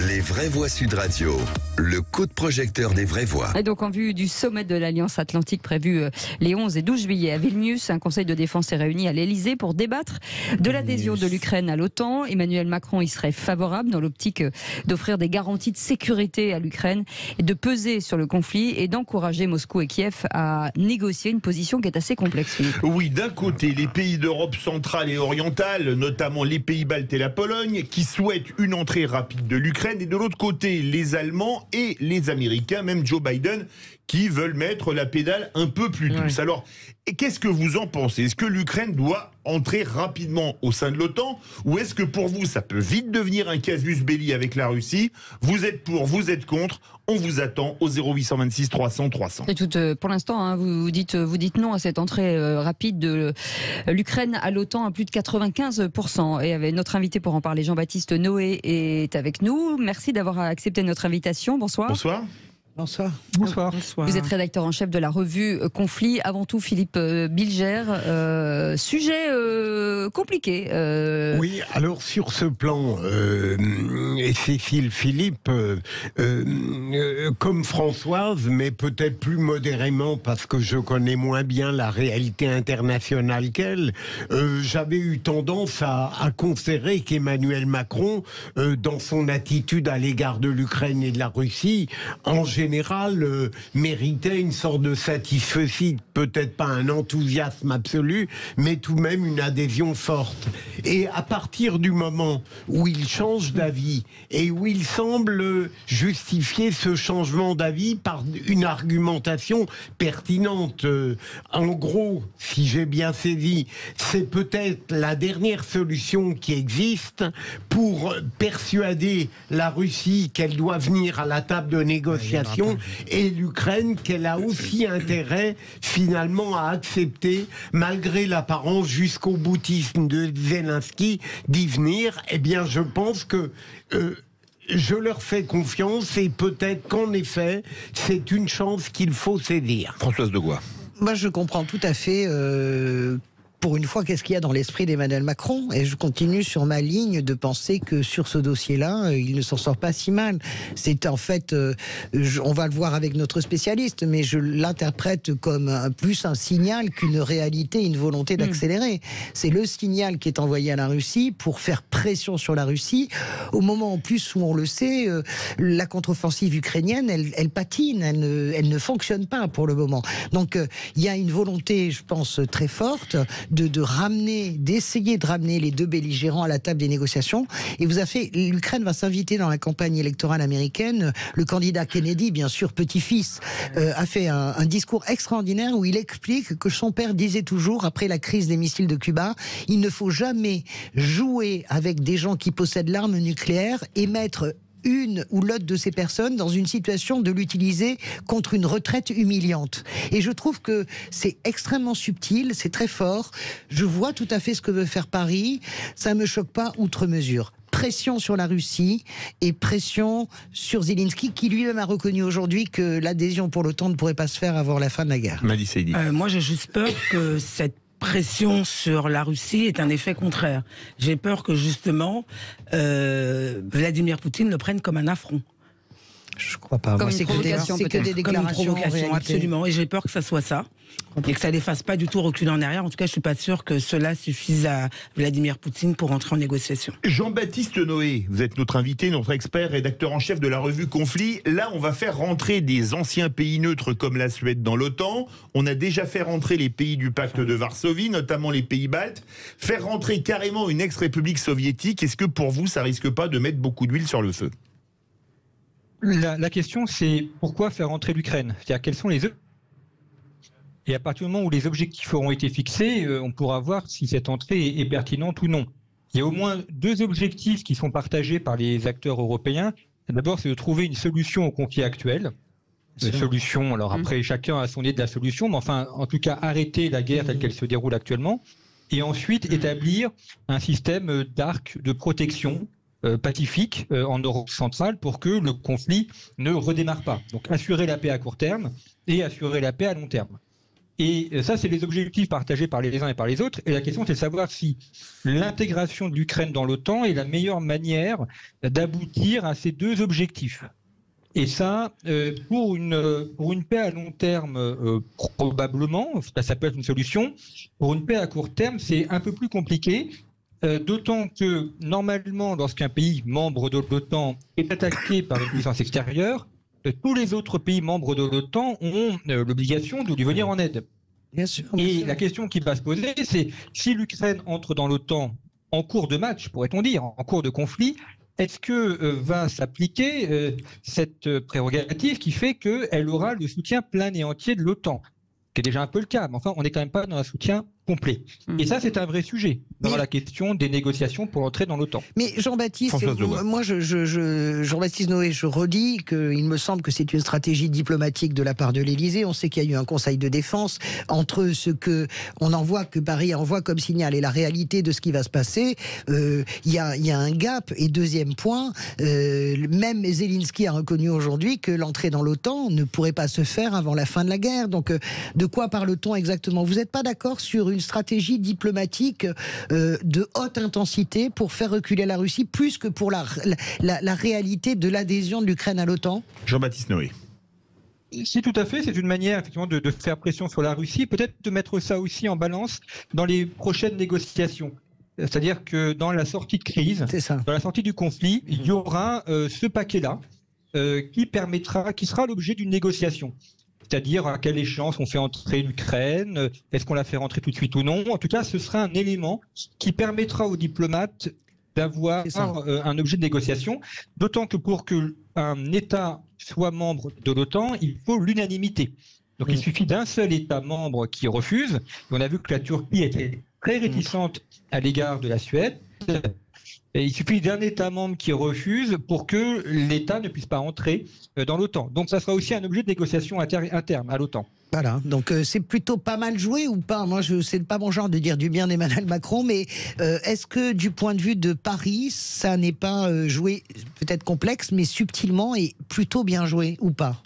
les vraies voix Sud Radio, le coup de projecteur des vraies voix. Et donc en vue du sommet de l'Alliance Atlantique prévu les 11 et 12 juillet à Vilnius, un conseil de défense est réuni à l'Elysée pour débattre de l'adhésion de l'Ukraine à l'OTAN. Emmanuel Macron y serait favorable dans l'optique d'offrir des garanties de sécurité à l'Ukraine et de peser sur le conflit et d'encourager Moscou et Kiev à négocier une position qui est assez complexe. Oui, d'un côté, les pays d'Europe centrale et orientale, notamment les pays baltes et la Pologne, qui souhaitent une entrée rapide de l'Ukraine, et de l'autre côté, les Allemands et les Américains, même Joe Biden, qui veulent mettre la pédale un peu plus douce. Alors, Et qu'est-ce que vous en pensez? Est-ce que l'Ukraine doit entrer rapidement au sein de l'OTAN, ou est-ce que pour vous, ça peut vite devenir un casus belli avec la Russie? Vous êtes pour, vous êtes contre, on vous attend au 0826 300 300. Et pour l'instant, hein, vous dites non à cette entrée rapide de l'Ukraine à l'OTAN à plus de 95%. Et avec notre invité pour en parler, Jean-Baptiste Noé, est avec nous. Merci d'avoir accepté notre invitation. Bonsoir. Bonsoir. Bonsoir. Bonsoir. Vous êtes rédacteur en chef de la revue Conflit. Avant tout, Philippe Bilger, sujet compliqué. Oui, alors sur ce plan, et Cécile Philippe, comme Françoise, mais peut-être plus modérément parce que je connais moins bien la réalité internationale qu'elle, j'avais eu tendance à considérer qu'Emmanuel Macron, dans son attitude à l'égard de l'Ukraine et de la Russie, en général, méritait une sorte de satisfecit, peut-être pas un enthousiasme absolu, mais tout de même une adhésion forte. Et à partir du moment où il change d'avis et où il semble justifier ce changement d'avis par une argumentation pertinente, en gros, si j'ai bien saisi, c'est peut-être la dernière solution qui existe pour persuader la Russie qu'elle doit venir à la table de négociation, et l'Ukraine qu'elle a aussi intérêt finalement à accepter, malgré l'apparence jusqu'au boutisme de Zelensky, d'y venir. Eh bien, je pense que je leur fais confiance, et peut-être qu'en effet, c'est une chance qu'il faut saisir. Françoise Degois. Moi, je comprends tout à fait. Pour une fois, qu'est-ce qu'il y a dans l'esprit d'Emmanuel Macron? Et je continue sur ma ligne de penser que sur ce dossier-là, il ne s'en sort pas si mal. C'est en fait, on va le voir avec notre spécialiste, mais je l'interprète comme plus un signal qu'une réalité, une volonté d'accélérer. C'est le signal qui est envoyé à la Russie pour faire pression sur la Russie, au moment en plus où on le sait, la contre-offensive ukrainienne, elle patine, elle ne fonctionne pas pour le moment. Donc il y a une volonté, je pense, très forte d'essayer de ramener les deux belligérants à la table des négociations. Et l'Ukraine va s'inviter dans la campagne électorale américaine. Le candidat Kennedy, bien sûr, petit-fils, a fait un discours extraordinaire où il explique que son père disait toujours, après la crise des missiles de Cuba, il ne faut jamais jouer avec des gens qui possèdent l'arme nucléaire et mettre une ou l'autre de ces personnes dans une situation de l'utiliser contre une retraite humiliante. Et je trouve que c'est extrêmement subtil, c'est très fort. Je vois tout à fait ce que veut faire Paris. Ça ne me choque pas outre mesure. Pression sur la Russie et pression sur Zelensky, qui lui-même a reconnu aujourd'hui que l'adhésion pour l'OTAN ne pourrait pas se faire avant la fin de la guerre. Mali Seydi. Moi, j'ai juste peur que cette pression sur la Russie est un effet contraire. J'ai peur que justement Vladimir Poutine le prenne comme un affront. Je crois pas. Comme une provocation, c'est que des déclarations. Comme une provocation, absolument. Et j'ai peur que ça soit ça. Et que ça les fasse pas du tout reculer en arrière. En tout cas, je suis pas sûr que cela suffise à Vladimir Poutine pour entrer en négociation. Jean-Baptiste Noé, vous êtes notre invité, notre expert, rédacteur en chef de la revue Conflit. Là, on va faire rentrer des anciens pays neutres comme la Suède dans l'OTAN. On a déjà fait rentrer les pays du pacte de Varsovie, notamment les pays baltes. Faire rentrer carrément une ex-république soviétique, est-ce que pour vous, ça risque pas de mettre beaucoup d'huile sur le feu? La question, c'est pourquoi faire entrer l'Ukraine? C'est-à-dire, quels sont les objectifs? Et à partir du moment où les objectifs auront été fixés, on pourra voir si cette entrée est pertinente ou non. Il y a au moins deux objectifs qui sont partagés par les acteurs européens. D'abord, c'est de trouver une solution au conflit actuel. Une solution, alors après, chacun a son idée de la solution, mais enfin, en tout cas, arrêter la guerre telle qu'elle se déroule actuellement. Et ensuite, établir un système d'arc de protection pacifique en Europe centrale pour que le conflit ne redémarre pas. Donc assurer la paix à court terme et assurer la paix à long terme. Et ça, c'est les objectifs partagés par les uns et par les autres. Et la question, c'est de savoir si l'intégration de l'Ukraine dans l'OTAN est la meilleure manière d'aboutir à ces deux objectifs. Et ça, pour une paix à long terme, probablement, ça peut être une solution. Pour une paix à court terme, c'est un peu plus compliqué. D'autant que, normalement, lorsqu'un pays membre de l'OTAN est attaqué par une puissance extérieure, tous les autres pays membres de l'OTAN ont l'obligation de lui venir en aide. Bien sûr. Et la question qui va se poser, c'est si l'Ukraine entre dans l'OTAN en cours de match, pourrait-on dire, en cours de conflit, est-ce que va s'appliquer cette prérogative qui fait qu'elle aura le soutien plein et entier de l'OTAN? qui est déjà un peu le cas, mais enfin, on n'est quand même pas dans un soutien complet. Et ça, c'est un vrai sujet dans la question des négociations pour entrer dans l'OTAN. Mais Jean-Baptiste, moi, Jean-Baptiste Noé, je redis qu'il me semble que c'est une stratégie diplomatique de la part de l'Élysée. On sait qu'il y a eu un conseil de défense entre ce que on envoie, que Paris envoie comme signal et la réalité de ce qui va se passer. Il y a un gap. Et deuxième point, même Zelensky a reconnu aujourd'hui que l'entrée dans l'OTAN ne pourrait pas se faire avant la fin de la guerre. Donc, de quoi parle-t-on exactement? Vous n'êtes pas d'accord sur une stratégie diplomatique de haute intensité pour faire reculer la Russie, plus que pour la réalité de l'adhésion de l'Ukraine à l'OTAN? Jean-Baptiste Noé. Si, tout à fait, c'est une manière effectivement de faire pression sur la Russie, peut-être de mettre ça aussi en balance dans les prochaines négociations. C'est-à-dire que dans la sortie de crise, dans la sortie du conflit, il y aura ce paquet-là qui sera l'objet d'une négociation. C'est-à-dire à quelle échéance on fait entrer l'Ukraine, est-ce qu'on la fait rentrer tout de suite ou non. En tout cas, ce sera un élément qui permettra aux diplomates d'avoir un objet de négociation, d'autant que pour qu'un État soit membre de l'OTAN, il faut l'unanimité. Donc il suffit d'un seul État membre qui refuse. Et on a vu que la Turquie était très réticente à l'égard de la Suède. Et il suffit d'un État membre qui refuse pour que l'État ne puisse pas entrer dans l'OTAN. Donc ça sera aussi un objet de négociation interne à l'OTAN. Voilà, donc c'est plutôt pas mal joué ou pas? Moi, c'est pas mon genre de dire du bien d'Emmanuel Macron, mais est-ce que du point de vue de Paris, ça n'est pas joué, peut-être complexe, mais subtilement et plutôt bien joué ou pas?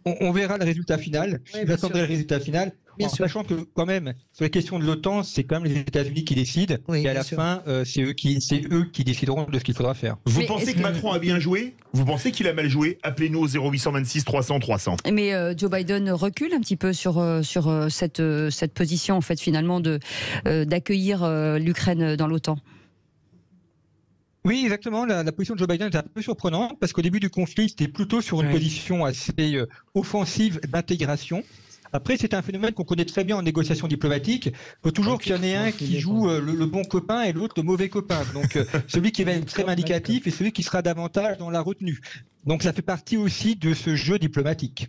On verra le résultat final. J'attendrai le résultat final. En sachant que quand même, sur les questions de l'OTAN, c'est quand même les États-Unis qui décident, et à la fin, c'est eux qui décideront de ce qu'il faudra faire. Vous pensez que Macron a bien joué? Vous pensez qu'il a mal joué? Appelez-nous au 0826 300 300. Mais Joe Biden recule un petit peu sur cette position, en fait, finalement, d'accueillir l'Ukraine dans l'OTAN. Oui, exactement. La position de Joe Biden est un peu surprenante, parce qu'au début du conflit, c'était plutôt sur une position assez offensive d'intégration. Après, c'est un phénomène qu'on connaît très bien en négociation diplomatique. Il faut toujours qu'il y en ait un qui joue le bon copain et l'autre le mauvais copain. Donc, celui qui va être très indicatif et celui qui sera davantage dans la retenue. Donc, ça fait partie aussi de ce jeu diplomatique.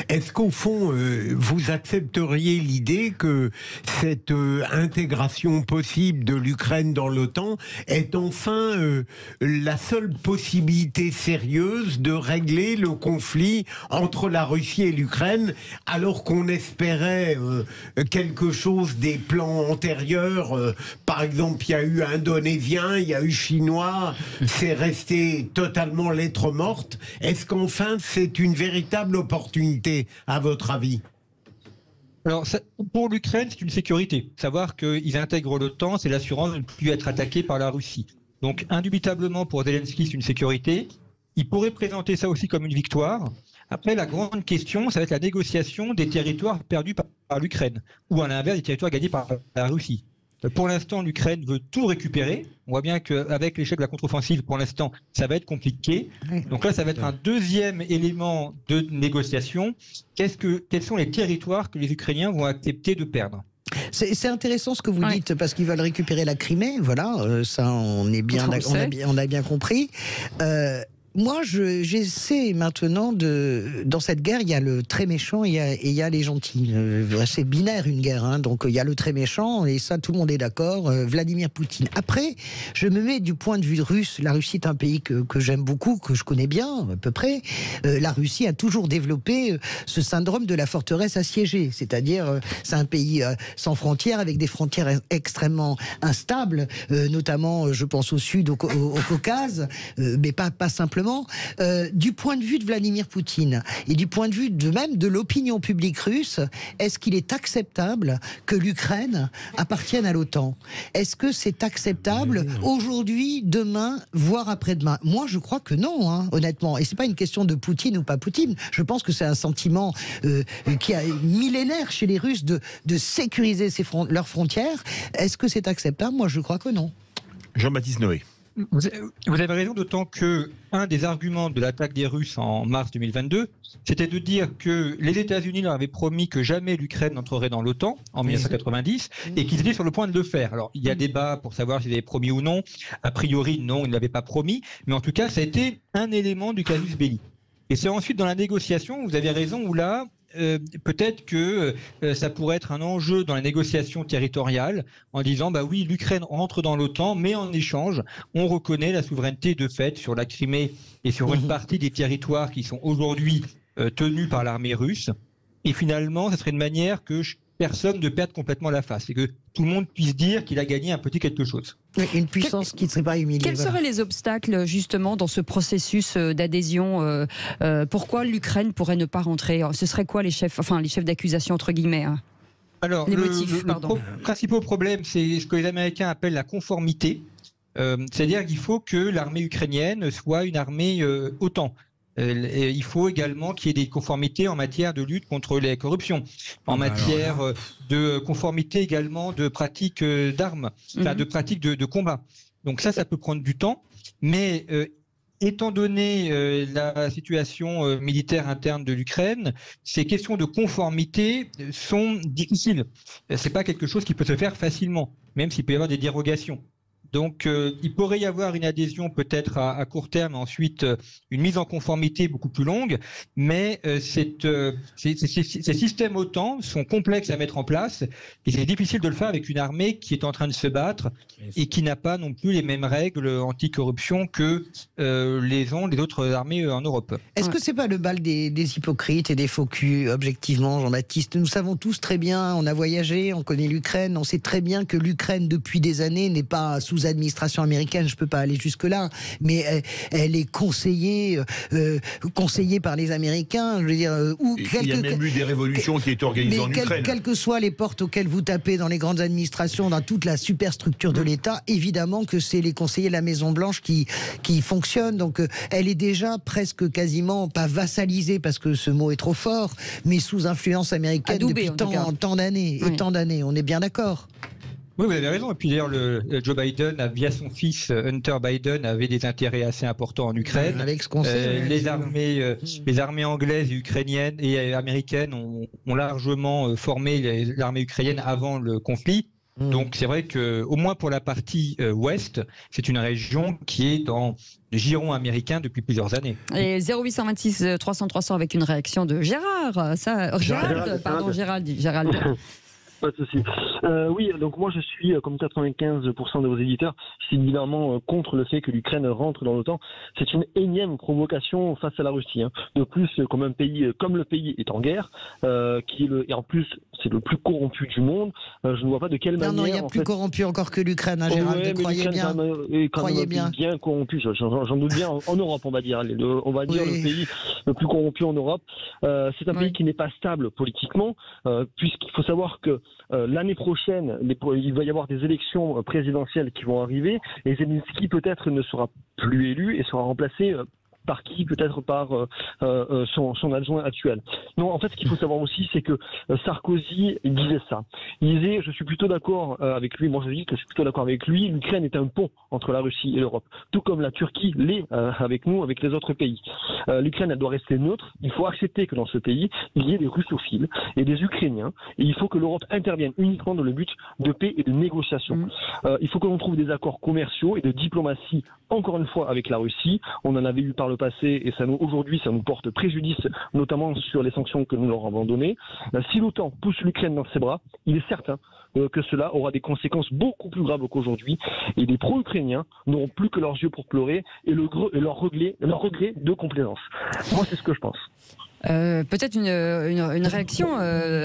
Est-ce qu'au fond, vous accepteriez l'idée que cette intégration possible de l'Ukraine dans l'OTAN est enfin la seule possibilité sérieuse de régler le conflit entre la Russie et l'Ukraine, alors qu'on espérait quelque chose des plans antérieurs? Par exemple, il y a eu indonésien, il y a eu chinois, c'est resté totalement lettre morte. Est-ce qu'enfin c'est une véritable opportunité, à votre avis? Alors, pour l'Ukraine, c'est une sécurité. Savoir qu'ils intègrent l'OTAN, c'est l'assurance de ne plus être attaqué par la Russie. Donc, indubitablement, pour Zelensky, c'est une sécurité. Il pourrait présenter ça aussi comme une victoire. Après, la grande question, ça va être la négociation des territoires perdus par l'Ukraine, ou à l'inverse, des territoires gagnés par la Russie. Pour l'instant, l'Ukraine veut tout récupérer. On voit bien qu'avec l'échec de la contre-offensive, pour l'instant, ça va être compliqué. Donc là, ça va être un deuxième élément de négociation. Quels sont les territoires que les Ukrainiens vont accepter de perdre? C'est intéressant ce que vous dites, parce qu'ils veulent récupérer la Crimée. Voilà, ça, on a bien compris. Moi, j'essaie maintenant dans cette guerre, il y a le très méchant et il y a les gentils. C'est binaire une guerre, hein, donc il y a le très méchant et ça, tout le monde est d'accord. Vladimir Poutine. Après, je me mets du point de vue russe. La Russie est un pays que j'aime beaucoup, que je connais bien à peu près. La Russie a toujours développé ce syndrome de la forteresse assiégée, c'est-à-dire c'est un pays sans frontières, avec des frontières extrêmement instables, notamment, je pense au sud, au Caucase, mais pas simplement. Du point de vue de Vladimir Poutine et du point de vue même de l'opinion publique russe, est-ce qu'il est acceptable que l'Ukraine appartienne à l'OTAN? Est-ce que c'est acceptable aujourd'hui, demain, voire après-demain? Moi, je crois que non, hein, honnêtement. Et c'est pas une question de Poutine ou pas Poutine. Je pense que c'est un sentiment qui est millénaire chez les Russes de sécuriser leurs frontières. Est-ce que c'est acceptable? Moi, je crois que non. Jean-Baptiste Noé. Vous avez raison, d'autant que un des arguments de l'attaque des Russes en mars 2022, c'était de dire que les États-Unis leur avaient promis que jamais l'Ukraine n'entrerait dans l'OTAN en 1990 et qu'ils étaient sur le point de le faire. Alors, il y a débat pour savoir s'ils avaient promis ou non. A priori, non, ils ne l'avaient pas promis. Mais en tout cas, ça a été un élément du casus belli. Et c'est ensuite dans la négociation, vous avez raison, où là, peut-être que ça pourrait être un enjeu dans les négociations territoriales, en disant bah oui, l'Ukraine entre dans l'OTAN, mais en échange, on reconnaît la souveraineté de fait sur la Crimée et sur une partie des territoires qui sont aujourd'hui tenus par l'armée russe. Et finalement, ça serait une manière que personne ne perde complètement la face et que tout le monde puisse dire qu'il a gagné un petit quelque chose. Une puissance qui ne serait pas humiliée. Quels seraient les obstacles justement dans ce processus d'adhésion pourquoi l'Ukraine pourrait ne pas rentrer? Ce serait quoi les chefs d'accusation entre guillemets hein? Alors, les motifs, pardon. Le principal problème, c'est ce que les Américains appellent la conformité. C'est-à-dire qu'il faut que l'armée ukrainienne soit une armée OTAN. Il faut également qu'il y ait des conformités en matière de lutte contre les corruptions, en matière de conformité également de pratiques d'armes, de pratiques de combat. Donc ça peut prendre du temps, mais étant donné la situation militaire interne de l'Ukraine, ces questions de conformité sont difficiles. C'est pas quelque chose qui peut se faire facilement, même s'il peut y avoir des dérogations. Donc, il pourrait y avoir une adhésion peut-être à court terme, ensuite une mise en conformité beaucoup plus longue, mais ces systèmes OTAN sont complexes à mettre en place et c'est difficile de le faire avec une armée qui est en train de se battre et qui n'a pas non plus les mêmes règles anticorruption que les autres armées en Europe. Est-ce que c'est pas le bal des hypocrites et des faux culs, objectivement, Jean-Baptiste? Nous savons tous très bien, on a voyagé, on connaît l'Ukraine, on sait très bien que l'Ukraine, depuis des années, n'est pas sous administration américaine, je peux pas aller jusque-là, mais elle est conseillée par les Américains, je veux dire, il y a même eu des révolutions qui étaient organisées en Ukraine. Quelles que soient les portes auxquelles vous tapez dans les grandes administrations, dans toute la superstructure de l'État, évidemment que c'est les conseillers de la Maison-Blanche qui fonctionnent, donc elle est déjà presque quasiment, pas vassalisée parce que ce mot est trop fort, mais sous influence américaine depuis tant d'années, et tant d'années, on est bien d'accord. Oui, vous avez raison. Et puis d'ailleurs, Joe Biden, via son fils Hunter Biden, avait des intérêts assez importants en Ukraine. Avec ce qu'on sait, les armées anglaises et ukrainiennes et américaines ont largement formé l'armée ukrainienne avant le conflit. Donc c'est vrai que, au moins pour la partie ouest, c'est une région qui est dans le giron américain depuis plusieurs années. Et 0826 300 300 avec une réaction de Gérald. Gérald. Pas de souci. Oui, donc moi je suis, comme 95% de vos éditeurs, c'est évidemment contre le fait que l'Ukraine rentre dans l'OTAN. C'est une énième provocation face à la Russie. Hein. De plus, comme le pays est en guerre, et en plus c'est le plus corrompu du monde, je ne vois pas de quelle manière... Non, il y a plus corrompu encore que l'Ukraine, hein, Gérald, croyez bien. Croyez bien. Bien corrompu, j'en doute bien, en Europe on va dire. Le pays le plus corrompu en Europe. C'est un pays qui n'est pas stable politiquement, puisqu'il faut savoir que l'année prochaine, il va y avoir des élections présidentielles qui vont arriver et Zelensky peut-être ne sera plus élu et sera remplacé par qui? Peut-être par son adjoint actuel. Non, en fait, ce qu'il faut savoir aussi, c'est que Sarkozy disait ça. Il disait, je suis plutôt d'accord avec lui, moi je dis que je suis plutôt d'accord avec lui, l'Ukraine est un pont entre la Russie et l'Europe. Tout comme la Turquie l'est avec nous, avec les autres pays. L'Ukraine, elle doit rester neutre. Il faut accepter que dans ce pays, il y ait des russophiles et des Ukrainiens. Et il faut que l'Europe intervienne uniquement dans le but de paix et de négociation. Il faut que l'on trouve des accords commerciaux et de diplomatie, encore une fois, avec la Russie. On en avait eu par le passé et aujourd'hui ça nous porte préjudice, notamment sur les sanctions que nous leur avons données. Si l'OTAN pousse l'Ukraine dans ses bras, il est certain que cela aura des conséquences beaucoup plus graves qu'aujourd'hui et les pro-ukrainiens n'auront plus que leurs yeux pour pleurer et leur regret de complaisance. Moi c'est ce que je pense. Peut-être une réaction,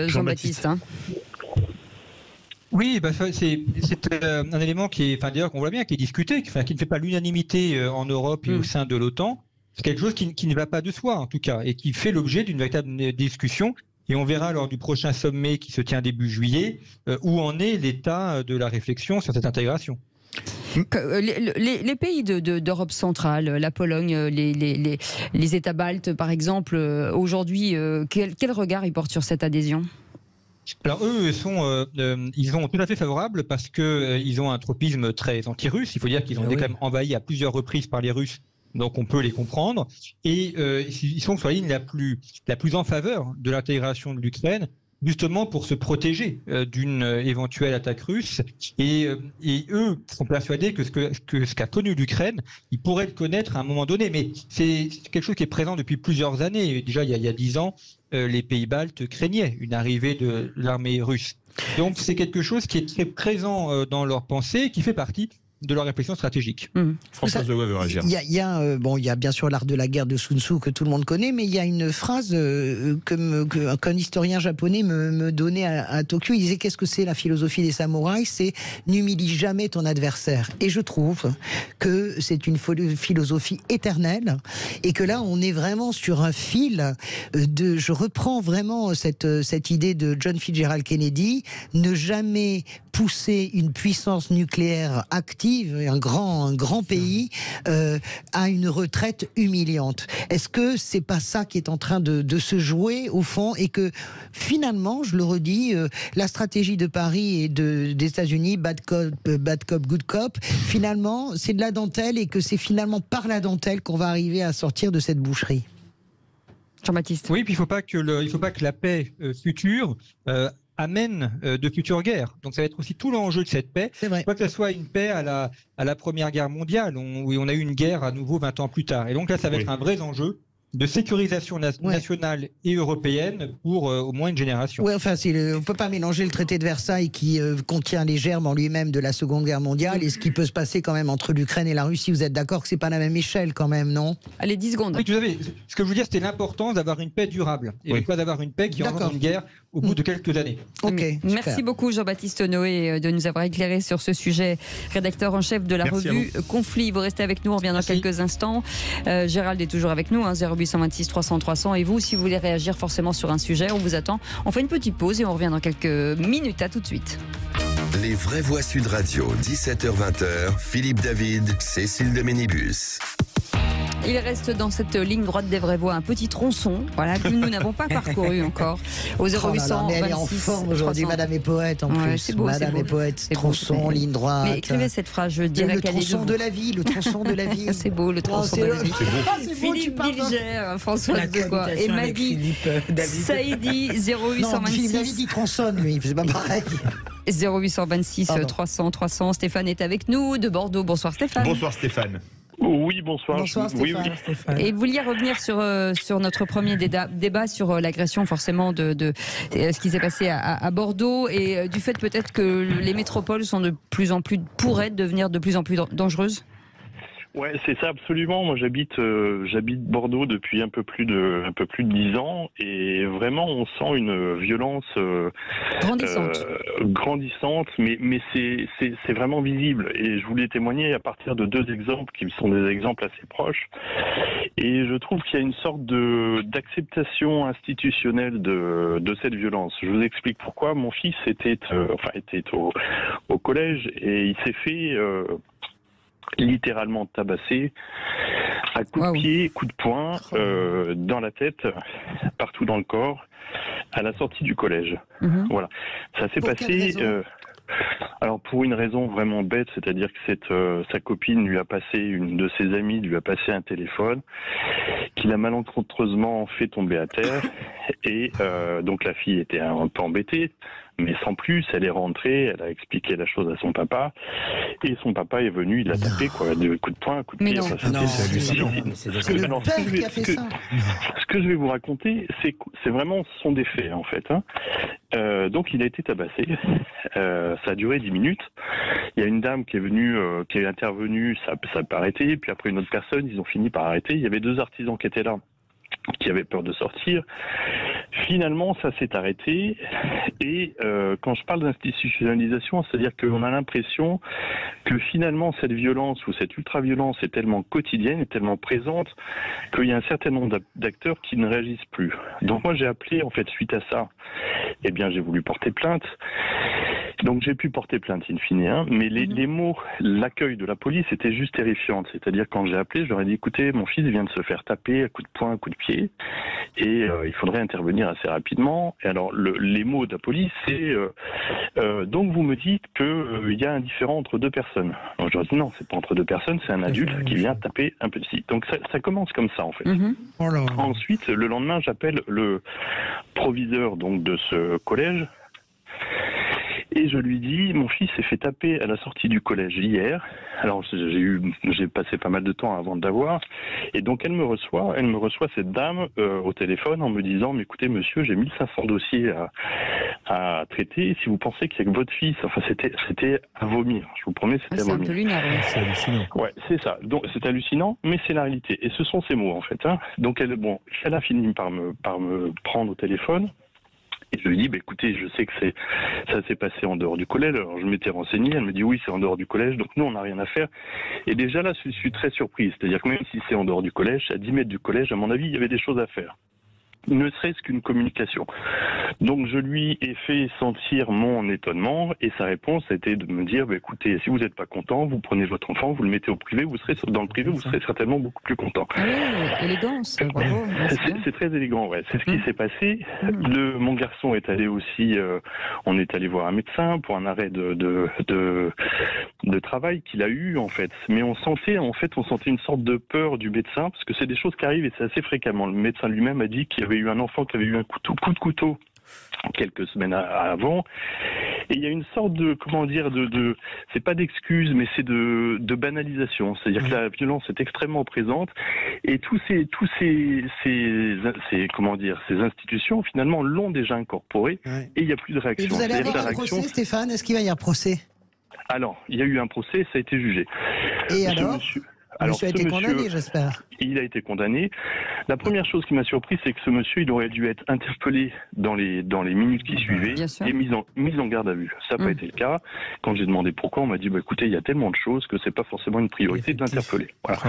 Jean-Baptiste. Oui, c'est un élément qui est, d'ailleurs qu'on voit bien, qui est discuté, qui ne fait pas l'unanimité en Europe et au sein de l'OTAN. C'est quelque chose qui ne va pas de soi, en tout cas, et qui fait l'objet d'une véritable discussion. Et on verra lors du prochain sommet qui se tient début juillet où en est l'état de la réflexion sur cette intégration. Les pays d'Europe centrale, la Pologne, les États baltes, par exemple, aujourd'hui, quel regard ils portent sur cette adhésion ? Alors eux, ils sont tout à fait favorables parce qu'ils ont un tropisme très anti-russe. Il faut dire qu'ils ont été quand même envahis à plusieurs reprises par les Russes, donc on peut les comprendre. Et ils sont sur la ligne la plus en faveur de l'intégration de l'Ukraine, justement pour se protéger d'une éventuelle attaque russe. Et eux sont persuadés que ce qu'a connu l'Ukraine, ils pourraient le connaître à un moment donné. Mais c'est quelque chose qui est présent depuis plusieurs années. Déjà, il y a 10 ans, les pays baltes craignaient une arrivée de l'armée russe. Donc c'est quelque chose qui est très présent dans leur pensée et qui fait partie de leur réflexion stratégique. Françoise Legoy veut réagir. Il y a bien sûr l'art de la guerre de Sun Tzu que tout le monde connaît, mais il y a une phrase qu'un historien japonais me donnait à Tokyo. Il disait qu'est-ce que c'est la philosophie des samouraïs? C'est n'humilie jamais ton adversaire. Et je trouve que c'est une philosophie éternelle et que là on est vraiment sur un fil je reprends vraiment cette idée de John Fitzgerald Kennedy, ne jamais pousser une puissance nucléaire active, un grand pays, à une retraite humiliante. Est-ce que c'est pas ça qui est en train de se jouer au fond, et que finalement, je le redis, la stratégie de Paris et des États-Unis, bad cop, good cop, finalement, c'est de la dentelle, et que c'est finalement par la dentelle qu'on va arriver à sortir de cette boucherie. Jean-Baptiste. Oui, puis il ne faut pas que la paix future amène de futures guerres. Donc ça va être aussi tout l'enjeu de cette paix. C'est vrai. Pas que ce soit une paix à la Première Guerre mondiale, où on a eu une guerre à nouveau 20 ans plus tard. Et donc là, ça va être un vrai enjeu de sécurisation nationale et européenne pour au moins une génération. Oui, enfin, on ne peut pas mélanger le traité de Versailles qui contient les germes en lui-même de la Seconde Guerre mondiale et ce qui peut se passer quand même entre l'Ukraine et la Russie. Vous êtes d'accord que c'est pas la même échelle quand même, non? Allez, 10 secondes. Oui, tout à fait. Ce que je veux dire, c'était l'importance d'avoir une paix durable et pas d'avoir une paix qui engendre une guerre au bout de quelques années. Ok. Merci beaucoup Jean-Baptiste Noé de nous avoir éclairé sur ce sujet, rédacteur en chef de la revue Conflit. Vous restez avec nous, on revient dans quelques instants. Gérald est toujours avec nous, 0826 300 300. Et vous, si vous voulez réagir forcément sur un sujet, on vous attend. On fait une petite pause et on revient dans quelques minutes. À tout de suite. Les vraies voix Sud Radio, 17h-20h, Philippe David, Cécile de Ménibus. Il reste dans cette ligne droite des vraies voix un petit tronçon, voilà, que nous n'avons pas parcouru encore. Au 0800 mais elle est en forme aujourd'hui, Madame est poète en plus. C'est beau, Madame est poète, tronçon, ligne droite. Mais écrivez cette phrase, je dirais le tronçon de la vie, le tronçon de la vie. C'est beau, le tronçon de la vie. Philippe Bilger, François Legoy et Maggie Saïdi, 0826. Philippe David, il tronçonne, lui, c'est pas pareil. 0826 300 300. Stéphane est avec nous de Bordeaux. Bonsoir Stéphane. Bonsoir Stéphane. Oui, bonsoir. Bonsoir Stéphane. Oui. Et vous vouliez revenir sur notre premier débat sur l'agression forcément de ce qui s'est passé à Bordeaux et du fait peut-être que les métropoles sont pourraient devenir de plus en plus dangereuses. Ouais, c'est ça absolument. Moi, j'habite Bordeaux depuis un peu plus de 10 ans et vraiment, on sent une violence grandissante, mais c'est vraiment visible. Et je voulais témoigner à partir de 2 exemples qui sont des exemples assez proches. Et je trouve qu'il y a une sorte d'acceptation institutionnelle de cette violence. Je vous explique pourquoi. Mon fils était au collège et il s'est fait littéralement tabassé à coups de pied, coups de poing, dans la tête, partout dans le corps, à la sortie du collège. Voilà. Ça s'est passé. Alors pour une raison vraiment bête, c'est-à-dire que sa copine lui a passé, une de ses amies lui a passé un téléphone qu'il a malencontreusement fait tomber à terre et donc la fille était un peu embêtée. Mais sans plus, elle est rentrée, elle a expliqué la chose à son papa, et son papa est venu, il l'a tapé, de coup de poing, coup de pied. C'est hallucinant. C'est le père qui a fait ça. Ce que je vais vous raconter, c'est vraiment, ce sont des faits, en fait. Donc il a été tabassé, ça a duré 10 minutes. Il y a une dame qui est venue, qui est intervenue, ça n'a pas arrêté, puis après une autre personne, ils ont fini par arrêter. Il y avait 2 artisans qui étaient là, qui avaient peur de sortir. Finalement, ça s'est arrêté et quand je parle d'institutionnalisation, c'est-à-dire qu'on a l'impression que finalement cette violence ou cette ultra-violence est tellement quotidienne, est tellement présente qu'il y a un certain nombre d'acteurs qui ne réagissent plus. Donc moi j'ai appelé en fait suite à ça, eh bien j'ai voulu porter plainte. Donc j'ai pu porter plainte in fine, hein, mais les mots, l'accueil de la police était juste terrifiant. C'est-à-dire quand j'ai appelé, je leur ai dit écoutez, mon fils vient de se faire taper à coups de poing, à coups de pied, et il faudrait intervenir assez rapidement. Et alors les mots de la police, c'est donc vous me dites qu'il y a un différend entre deux personnes. Alors je leur ai dit non, c'est pas entre deux personnes, c'est un adulte qui vient taper un petit. Donc ça commence comme ça en fait. Ensuite, le lendemain, j'appelle le proviseur donc de ce collège. Et je lui dis, mon fils s'est fait taper à la sortie du collège hier. Alors j'ai passé pas mal de temps avant de l'avoir. Et donc elle me reçoit cette dame au téléphone en me disant, mais écoutez monsieur, j'ai 1500 dossiers à traiter. Si vous pensez qu'il y a que votre fils, enfin c'était à vomir. Je vous promets, c'était à vomir. C'est un peu lunaire, ouais. C'est hallucinant. Ouais, c'est ça. Donc c'est hallucinant, mais c'est la réalité. Et ce sont ces mots en fait. Hein. Donc elle a fini par me prendre au téléphone. Et je lui dis, écoutez, je sais que ça s'est passé en dehors du collège. Alors je m'étais renseigné, elle me dit oui, c'est en dehors du collège, donc nous on n'a rien à faire. Et déjà là, je suis très surpris. C'est-à-dire que même si c'est en dehors du collège, à 10 mètres du collège, à mon avis, il y avait des choses à faire. Ne serait-ce qu'une communication. Donc je lui ai fait sentir mon étonnement et sa réponse a été de me dire écoutez, si vous n'êtes pas content, vous prenez votre enfant, vous le mettez au privé, vous serez dans le privé, vous serez certainement beaucoup plus content. Ah oui, élégance, bravo. C'est très élégant, ouais. C'est ce qui s'est passé. Mon garçon est allé aussi, on est allé voir un médecin pour un arrêt de travail qu'il a eu en fait. Mais on sentait une sorte de peur du médecin parce que c'est des choses qui arrivent et c'est assez fréquemment. Le médecin lui-même a dit qu'il y avait eu un enfant qui avait eu un coup de couteau quelques semaines avant, et il y a une sorte de c'est pas d'excuse, mais c'est de banalisation, c'est-à-dire que la violence est extrêmement présente, et tous ces institutions finalement l'ont déjà incorporé, et il n'y a plus de réaction. Et vous allez avoir un procès, Stéphane? Est-ce qu'il va y avoir un procès? Alors, il y a eu un procès, ça a été jugé. Et alors monsieur a été condamné, j'espère. Il a été condamné. La première chose qui m'a surpris, c'est que ce monsieur, il aurait dû être interpellé dans les minutes qui suivaient et mis en garde à vue. Ça n'a pas été le cas. Quand j'ai demandé pourquoi, on m'a dit écoutez, il y a tellement de choses que c'est pas forcément une priorité de l'interpeller. Voilà.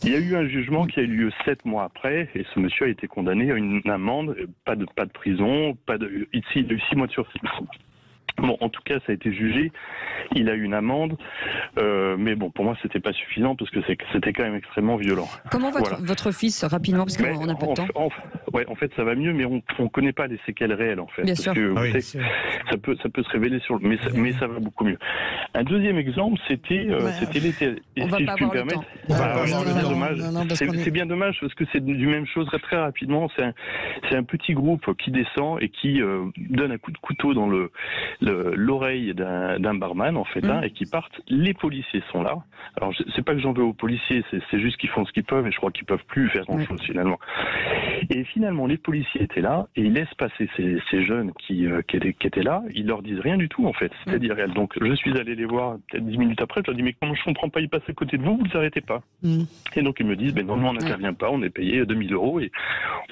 Il y a eu un jugement qui a eu lieu 7 mois après, et ce monsieur a été condamné à une amende, pas de prison, ici il a eu 6 mois de sursis. Bon, en tout cas, ça a été jugé. Il a eu une amende, mais bon, pour moi, c'était pas suffisant parce que c'était quand même extrêmement violent. Comment votre fils, rapidement, parce qu'on n'a pas de temps. En fait, ça va mieux, mais on connaît pas les séquelles réelles, en fait. Bien parce sûr. que ça peut se révéler mais ça va beaucoup mieux. Un deuxième exemple, c'était l'été. On va pas avoir le temps. C'est bien dommage parce que c'est du même chose très rapidement. C'est un petit groupe qui descend et qui donne un coup de couteau dans l'oreille d'un barman en fait, et qui partent. Les policiers sont là. Alors c'est pas que j'en veux aux policiers, c'est juste qu'ils font ce qu'ils peuvent et je crois qu'ils peuvent plus faire grand chose finalement. Et finalement les policiers étaient là et ils laissent passer ces jeunes qui étaient là. Ils leur disent rien du tout en fait. C'est-à-dire donc je suis allé les voir peut-être 10 minutes après. Je leur dis mais comment je comprends pas, ils passent à côté de vous, vous les arrêtez pas. Et donc ils me disent non, on n'intervient pas, on est payé 2000 € et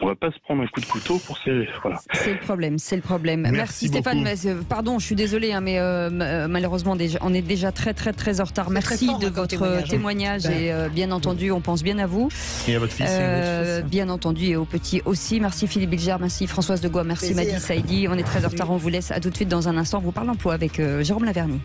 on va pas se prendre un coup de couteau pour ces voilà. C'est le problème. Merci Stéphane. Pardon, je suis désolée, mais malheureusement, on est déjà très en retard. Merci de votre témoignage et bien entendu, on pense bien à vous. Et à votre fils. Bien entendu, et au petit aussi. Merci Philippe Bilger, merci Françoise Degois, merci Madi Saïdi. On est très en retard, on vous laisse. À tout de suite dans un instant. On vous parle emploi avec Jérôme Laverny.